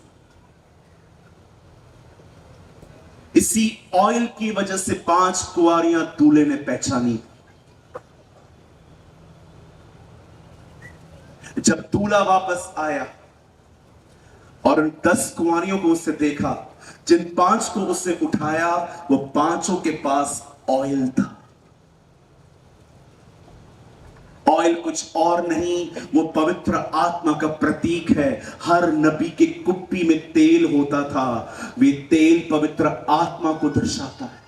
इसी ऑयल की वजह से 5 कुंवारियां दूल्हे ने पहचानी। जब दूल्हा वापस आया और उन 10 कुंवारियों को उससे देखा, जिन 5 को उससे उठाया वो 5 के पास ऑयल था। ऑयल कुछ और नहीं, वो पवित्र आत्मा का प्रतीक है। हर नबी के कुप्पी में तेल होता था, वे तेल पवित्र आत्मा को दर्शाता है।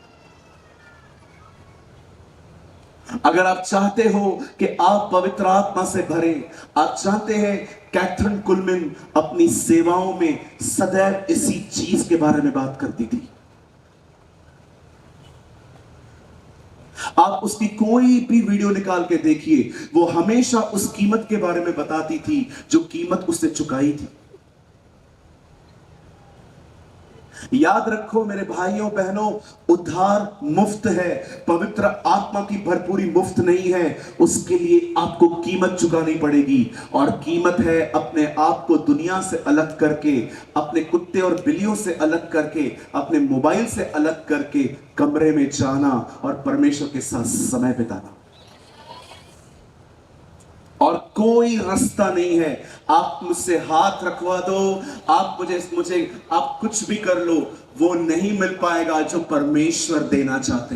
अगर आप चाहते हो कि आप पवित्र आत्मा से भरे, आप चाहते हैं, कैथरीन कुलमैन अपनी सेवाओं में सदैव इसी चीज के बारे में बात करती थी। आप उसकी कोई भी वीडियो निकाल के देखिए, वो हमेशा उस कीमत के बारे में बताती थी जो कीमत उसने चुकाई थी। याद रखो मेरे भाइयों बहनों, उद्धार मुफ्त है, पवित्र आत्मा की भरपूरी मुफ्त नहीं है। उसके लिए आपको कीमत चुकानी पड़ेगी, और कीमत है अपने आप को दुनिया से अलग करके, अपने कुत्ते और बिल्लियों से अलग करके, अपने मोबाइल से अलग करके कमरे में जाना और परमेश्वर के साथ समय बिताना। और कोई रास्ता नहीं है। आप मुझसे हाथ रखवा दो, आप मुझे आप कुछ भी कर लो, वो नहीं मिल पाएगा जो परमेश्वर देना चाहते।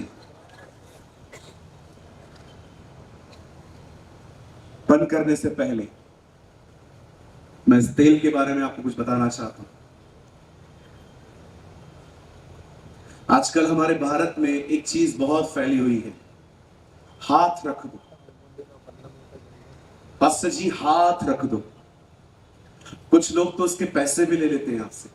बंद करने से पहले मैं इस तेल के बारे में आपको कुछ बताना चाहता हूं। आजकल हमारे भारत में एक चीज बहुत फैली हुई है, हाथ रख दो। पास्टर जी हाथ रख दो। कुछ लोग तो उसके पैसे भी ले लेते हैं आपसे।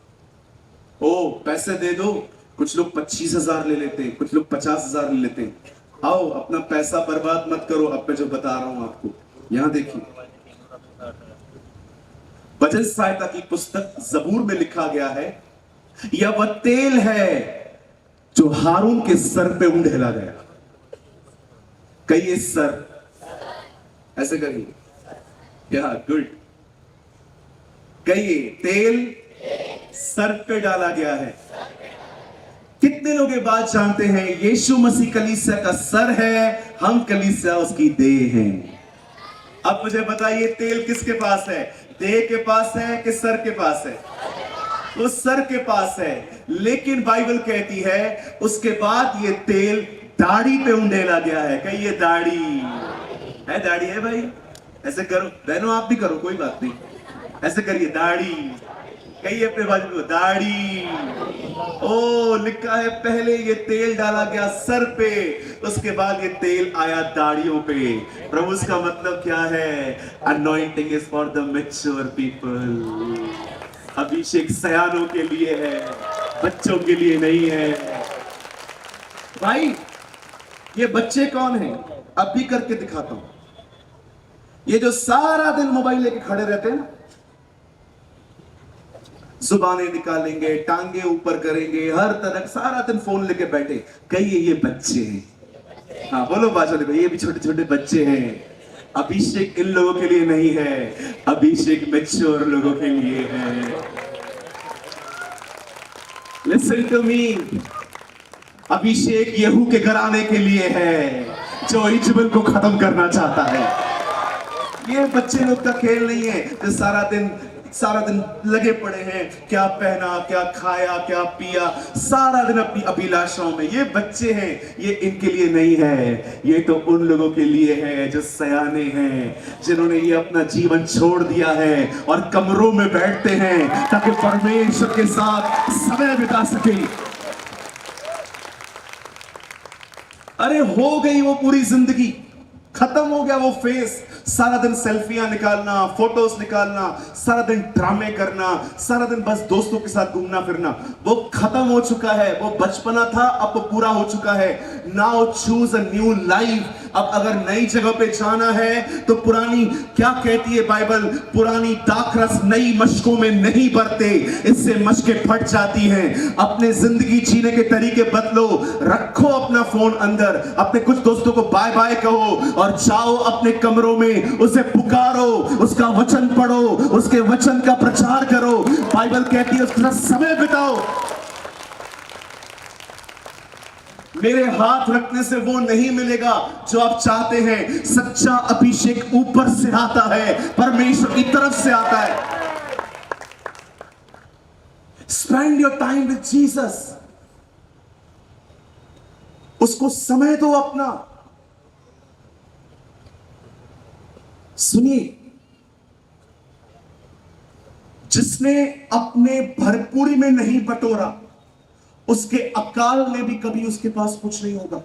ओ पैसे दे दो। कुछ लोग 25,000 ले लेते हैं, कुछ लोग 50,000 ले लेते हैं। आओ अपना पैसा बर्बाद मत करो। अब मैं जो बता रहा हूं आपको, यहां देखिए, वचन सहायता की पुस्तक जबूर में लिखा गया है, यह वह तेल है जो हारून के सर पे उंडेला गया। कहिए सर, ऐसे करिए, या गुड। कहिए तेल सर पे डाला गया है। कितने लोग ये बात जानते हैं, यीशु मसीह कलीसिया का सर है, हम कलीसिया उसकी देह हैं। अब मुझे बताइए तेल किसके पास है? देह के पास है कि सर के पास है? वो सर के पास है। लेकिन बाइबल कहती है उसके बाद ये तेल दाढ़ी पे उंडेला गया है। कहिए दाढ़ी है, दाढ़ी है भाई। ऐसे करो बहनों, आप भी करो, कोई बात नहीं, ऐसे करिए दाढ़ी। कहिए अपने बाजू को दाढ़ी। ओ लिखा है पहले ये तेल डाला गया सर पे, उसके बाद ये तेल आया दाढ़ियों पे। प्रभु का मतलब क्या है? Anointing is for the mature people. अभिषेक सयानों के लिए है, बच्चों के लिए नहीं है। भाई ये बच्चे कौन है? अब भी करके दिखाता हूं। ये जो सारा दिन मोबाइल लेके खड़े रहते हैं, जुबानें निकालेंगे, टांगे ऊपर करेंगे, हर तरह सारा दिन फोन लेके बैठे। कहिए ये बच्चे हैं। हाँ बोलो बाजू देखो, ये भी छोटे छोटे बच्चे हैं। अभिषेक इन लोगों के लिए नहीं है, अभिषेक मैच्योर लोगों के लिए है। लिसन टू मी, अभिषेक यहू के घराने के लिए है जो इजबल को खत्म करना चाहता है। ये बच्चे लोग का खेल नहीं है जो सारा दिन लगे पड़े हैं, क्या पहना, क्या खाया, क्या पिया, सारा दिन अपनी अभिलाषाओं में। ये बच्चे हैं, ये इनके लिए नहीं है, ये तो उन लोगों के लिए है जो सयाने हैं, जिन्होंने ये अपना जीवन छोड़ दिया है और कमरों में बैठते हैं ताकि परमेश्वर के साथ समय बिता सके। अरे हो गई वो पूरी जिंदगी, खत्म हो गया वो फेस। सारा दिन सेल्फियां निकालना, फोटोज निकालना, सारा दिन ड्रामे करना, सारा दिन बस दोस्तों के साथ घूमना फिरना, वो खत्म हो चुका है। वो बचपना था, अब पूरा हो चुका है। Now choose a new life. अब अगर नई जगह पे जाना है तो पुरानी, क्या कहती है बाइबल, पुरानी दाखरस नई मशकों में नहीं बरते, इससे मशकें फट जाती हैं। अपने जिंदगी जीने के तरीके बदलो, रखो अपना फोन अंदर, अपने कुछ दोस्तों को बाय बाय कहो और जाओ अपने कमरों में, उसे पुकारो, उसका वचन पढ़ो, उसके वचन का प्रचार करो। बाइबल कहती है उसके साथ समय बिताओ। मेरे हाथ रखने से वो नहीं मिलेगा जो आप चाहते हैं। सच्चा अभिषेक ऊपर से आता है, परमेश्वर की तरफ से आता है। Spend your time with Jesus. उसको समय दो अपना। सुनिए, जिसने अपने भरपूरी में नहीं बटोरा, उसके अकाल में भी कभी उसके पास कुछ नहीं होगा।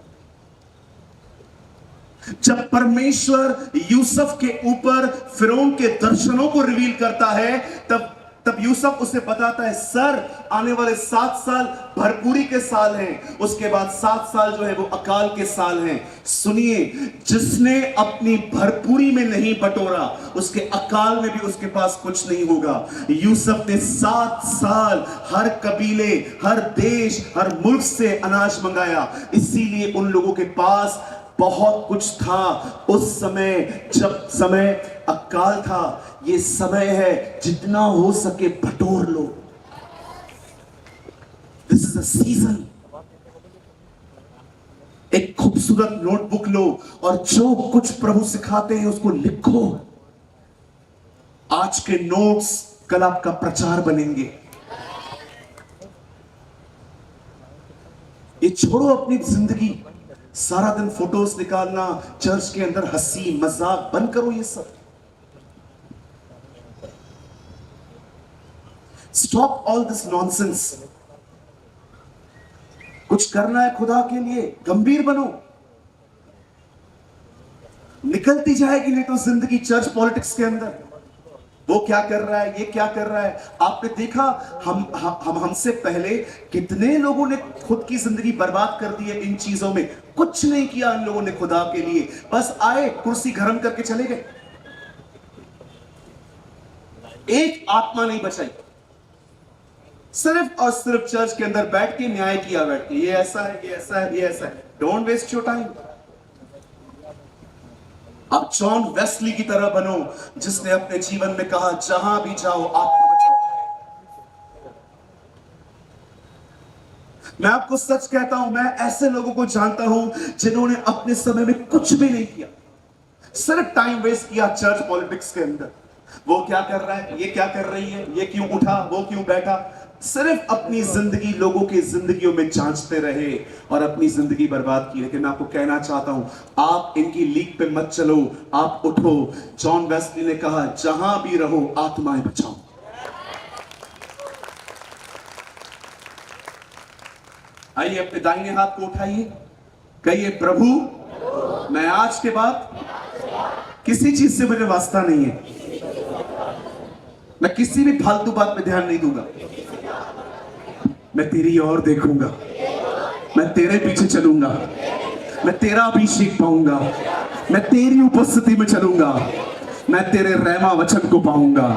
जब परमेश्वर यूसुफ के ऊपर फिरौन के दर्शनों को रिवील करता है, तब यूसुफ उसे बताता है, सर आने वाले 7 साल भरपूरी के साल हैं, उसके बाद 7 साल जो है वो अकाल के साल हैं। सुनिए, जिसने अपनी भरपूरी में नहीं बटोरा, उसके अकाल में भी उसके पास कुछ नहीं होगा। यूसुफ ने 7 साल हर कबीले, हर देश, हर मुल्क से अनाज मंगाया, इसीलिए उन लोगों के पास बहुत कुछ था उस समय। जब समय अकाल था, ये समय है जितना हो सके बटोर लो। This is a season. एक खूबसूरत नोटबुक लो और जो कुछ प्रभु सिखाते हैं उसको लिखो। आज के नोट्स कल आपका प्रचार बनेंगे। ये छोड़ो अपनी जिंदगी, सारा दिन फोटोज निकालना, चर्च के अंदर हंसी मजाक, बंद करो ये सब। Stop all this nonsense. कुछ करना है खुदा के लिए, गंभीर बनो। निकलती जाएगी नहीं तो जिंदगी चर्च पॉलिटिक्स के अंदर। वो क्या कर रहा है, ये क्या कर रहा है। आपने देखा हमसे पहले कितने लोगों ने खुद की जिंदगी बर्बाद कर दी है इन चीजों में। कुछ नहीं किया इन लोगों ने खुदा के लिए, बस आए, कुर्सी गरम करके चले गए। एक आत्मा नहीं बचाई, सिर्फ और सिर्फ चर्च के अंदर बैठ के न्याय किया, बैठ के ये ऐसा है, ये ऐसा है, ये ऐसा है। Don't waste your time. आप जॉन वेस्ली की तरह बनो, जिसने अपने जीवन में कहा, जहां भी जाओ आत्मा बचाओ। मैं आपको सच कहता हूं, मैं ऐसे लोगों को जानता हूं जिन्होंने अपने समय में कुछ भी नहीं किया, सिर्फ टाइम वेस्ट किया चर्च पॉलिटिक्स के अंदर। वो क्या कर रहा है, ये क्या कर रही है, ये क्यों उठा, वो क्यों बैठा, सिर्फ अपनी जिंदगी लोगों की जिंदगियों में जांचते रहे और अपनी जिंदगी बर्बाद की। लेकिन मैं आपको कहना चाहता हूं, आप इनकी लीक पे मत चलो, आप उठो। जॉन वेस्ली ने कहा, जहां भी रहो आत्माएं बचाओ। आइए अपने दाहिने हाथ को उठाइए, कहिए, प्रभु मैं आज के बाद किसी चीज से मुझे वास्ता नहीं है, मैं किसी भी फालतू बात पे ध्यान नहीं दूंगा, मैं तेरी ओर देखूंगा, मैं तेरे पीछे चलूंगा, मैं तेरा अभिषेक पाऊंगा, मैं तेरी उपस्थिति में चलूंगा, मैं तेरे रहमा वचन को पाऊंगा।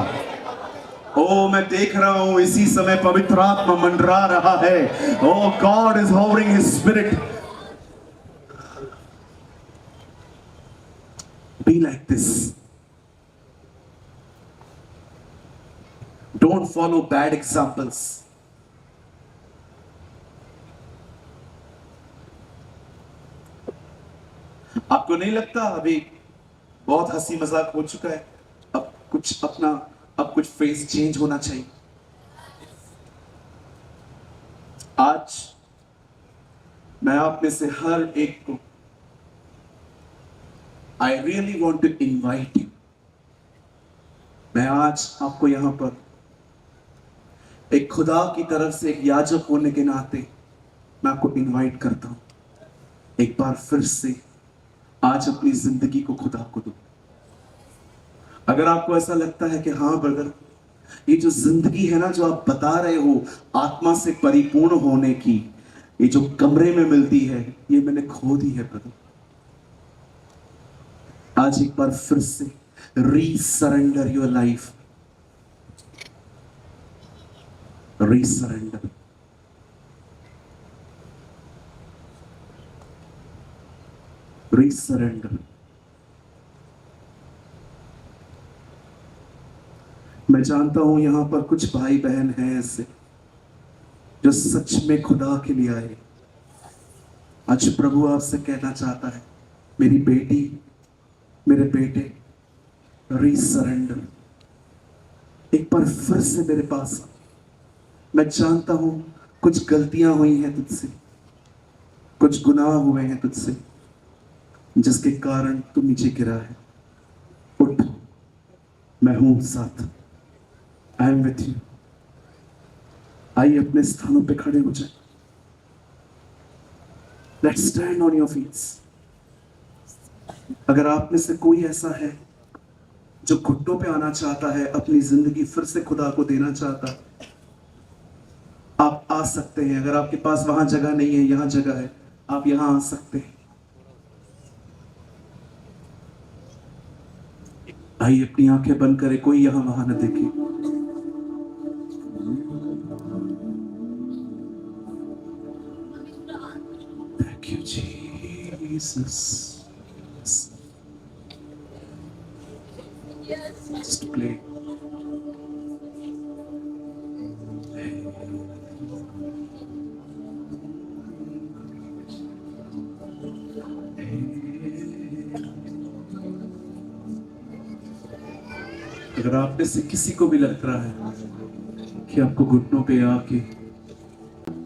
ओ मैं देख रहा हूं इसी समय पवित्र आत्मा मंडरा रहा है. Oh God is hovering his spirit. Be like this. Don't follow bad examples. आपको नहीं लगता अभी बहुत हंसी मजाक हो चुका है? अब कुछ फेस चेंज होना चाहिए. आज मैं आप में से हर एक को I really want to invite you. मैं आज आपको यहां पर एक खुदा की तरफ से एक याजक होने के नाते मैं आपको इनवाइट करता हूं. एक बार फिर से आज अपनी जिंदगी को खुदा को दो. अगर आपको ऐसा लगता है कि हाँ ब्रदर, ये जो जिंदगी है ना जो आप बता रहे हो आत्मा से परिपूर्ण होने की, ये जो कमरे में मिलती है, ये मैंने खो दी है ब्रदर. आज एक बार फिर से रीसरेंडर योर लाइफ. रीसरेंडर. रीसरेंडर. मैं जानता हूं यहां पर कुछ भाई बहन हैं ऐसे जो सच में खुदा के लिए आए. आज प्रभु आपसे कहना चाहता है, मेरी बेटी, मेरे बेटे, रीसरेंडर. एक बार फिर से मेरे पास. मैं जानता हूं कुछ गलतियां हुई हैं तुझसे, कुछ गुनाह हुए हैं तुझसे, जिसके कारण तू नीचे गिरा है. उठ, मैं हूं साथ. I am with you. आइए अपने स्थानों पे खड़े हो जाए. Let's stand on your feets. अगर आप में से कोई ऐसा है जो घुटनों पे आना चाहता है, अपनी जिंदगी फिर से खुदा को देना चाहता है, आप आ सकते हैं. अगर आपके पास वहां जगह नहीं है, यहां जगह है, आप यहां आ सकते हैं. आइए अपनी आंखें बंद करें, कोई यहां वहां न देखे. Thank you Jesus. Just play. अगर आप में से किसी को भी लग रहा है कि आपको घुटनों पे आके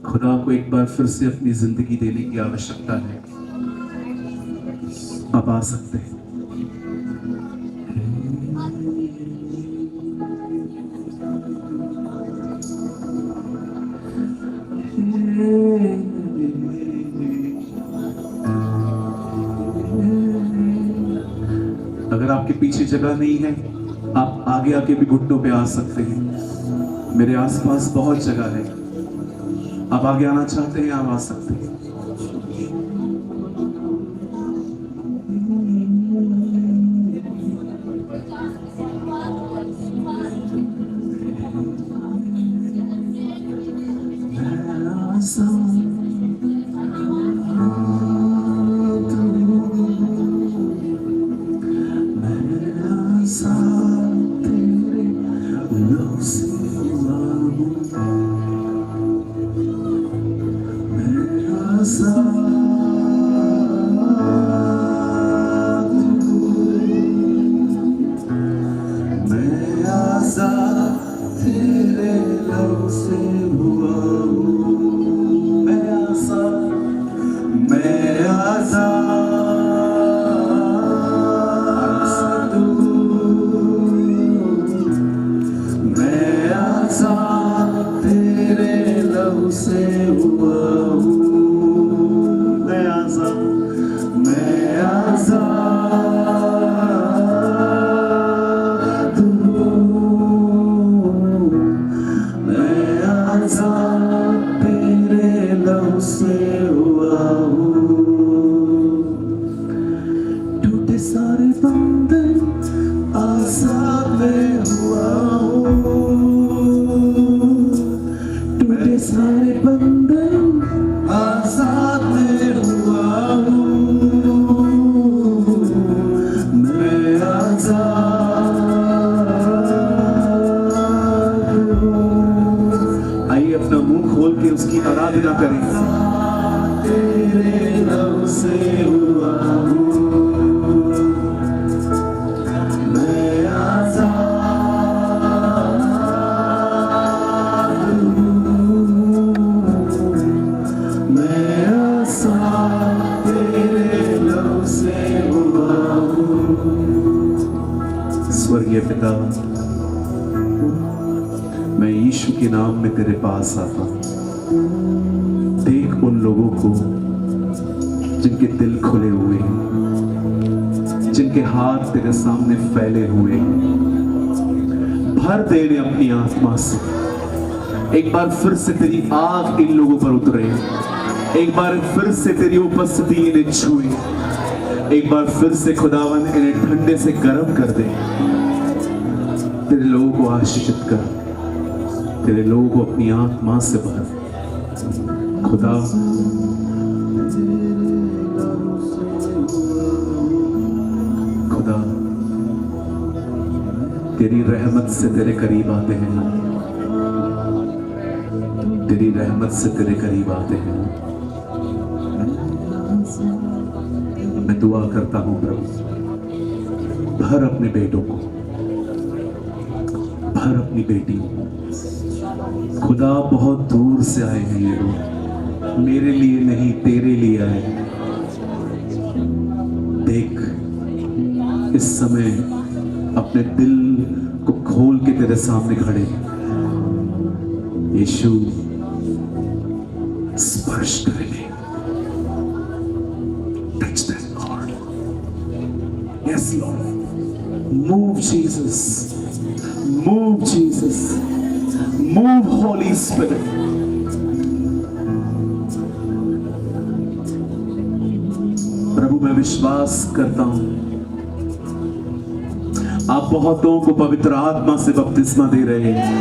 खुदा को एक बार फिर से अपनी जिंदगी देने की आवश्यकता है, आप आ सकते हैं. अगर आपके पीछे जगह नहीं है, आप आगे आके भी घुटनों पे आ सकते हैं. मेरे आसपास बहुत जगह है. आप आगे आना चाहते हैं, आप आ सकते हैं. सारे बंधन आजाद में हुआ हूँ. सारे बंधन आजाद हुआ हूँ, मैं आजाद हूँ। आइए अपना मुंह खोल के उसकी आराधना करें। तेरे नाम से हुआ हूँ, मैं आजाद हूँ, मैं आजाद तेरे नाम से हुआ हूँ। स्वर्गीय पिता, मैं यीशु के नाम में तेरे पास आता हूँ। देख उन लोगों को जिनके दिल खुले हुए हैं, जिनके हाथ तेरे सामने फैले हुए हैं। भर दे इन्हें अपनी आत्मा से। एक बार फिर से तेरी आग इन लोगों पर उतरे, एक बार फिर से तेरी उपस्थिति इन्हें छुए, एक बार फिर से खुदावन इन्हें ठंडे से गर्म कर दे। तेरे लोगों को आशीषित कर, तेरे लोगों को अपनी आत्मा से भर। खुदा खुदा तेरी रहमत से तेरे करीब आते हैं, तेरी रहमत से तेरे करीब आते हैं। मैं दुआ करता हूं प्रभु, भर अपने बेटों को, भर अपनी बेटियों को। खुदा बहुत दूर से आए हैं ये लोग, मेरे लिए नहीं तेरे लिए आए। देख इस समय अपने दिल को खोल के तेरे सामने खड़े। यीशु स्पर्श करेंगे। Touch that Lord, yes Lord, move Jesus, move Jesus, move Holy Spirit. प्रभु मैं विश्वास करता हूं आप बहुतों को पवित्र आत्मा से बपतिस्मा दे रहे हैं।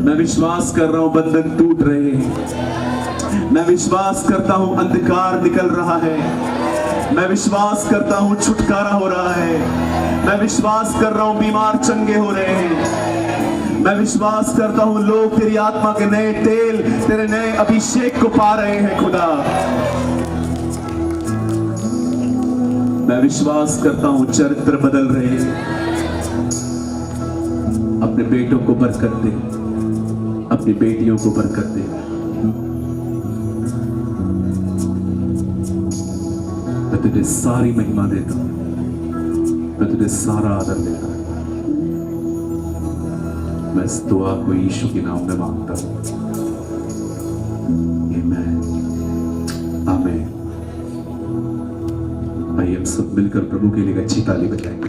मैं विश्वास कर रहा हूं बंधन टूट रहे हैं। मैं विश्वास करता हूं अंधकार निकल रहा है। मैं विश्वास करता हूं छुटकारा हो रहा है। मैं विश्वास कर रहा हूं बीमार चंगे हो रहे हैं। मैं विश्वास करता हूं लोग तेरी आत्मा के नए तेल, तेरे नए अभिषेक को पा रहे हैं। खुदा मैं विश्वास करता हूं चरित्र बदल रहे हैं। अपने बेटों को बरकत दे, अपनी बेटियों को बरकत दे। मैं तुझे सारी महिमा देता हूं, मैं तुझे सारा आदर देता हूं। मैं इस दुआ को यीशु के नाम में मांगता हूं। आमीन, आमीन। आइए हम सब मिलकर प्रभु के लिए एक अच्छी ताली बजाएंगे।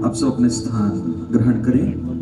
आप सब अपने स्थान ग्रहण करें।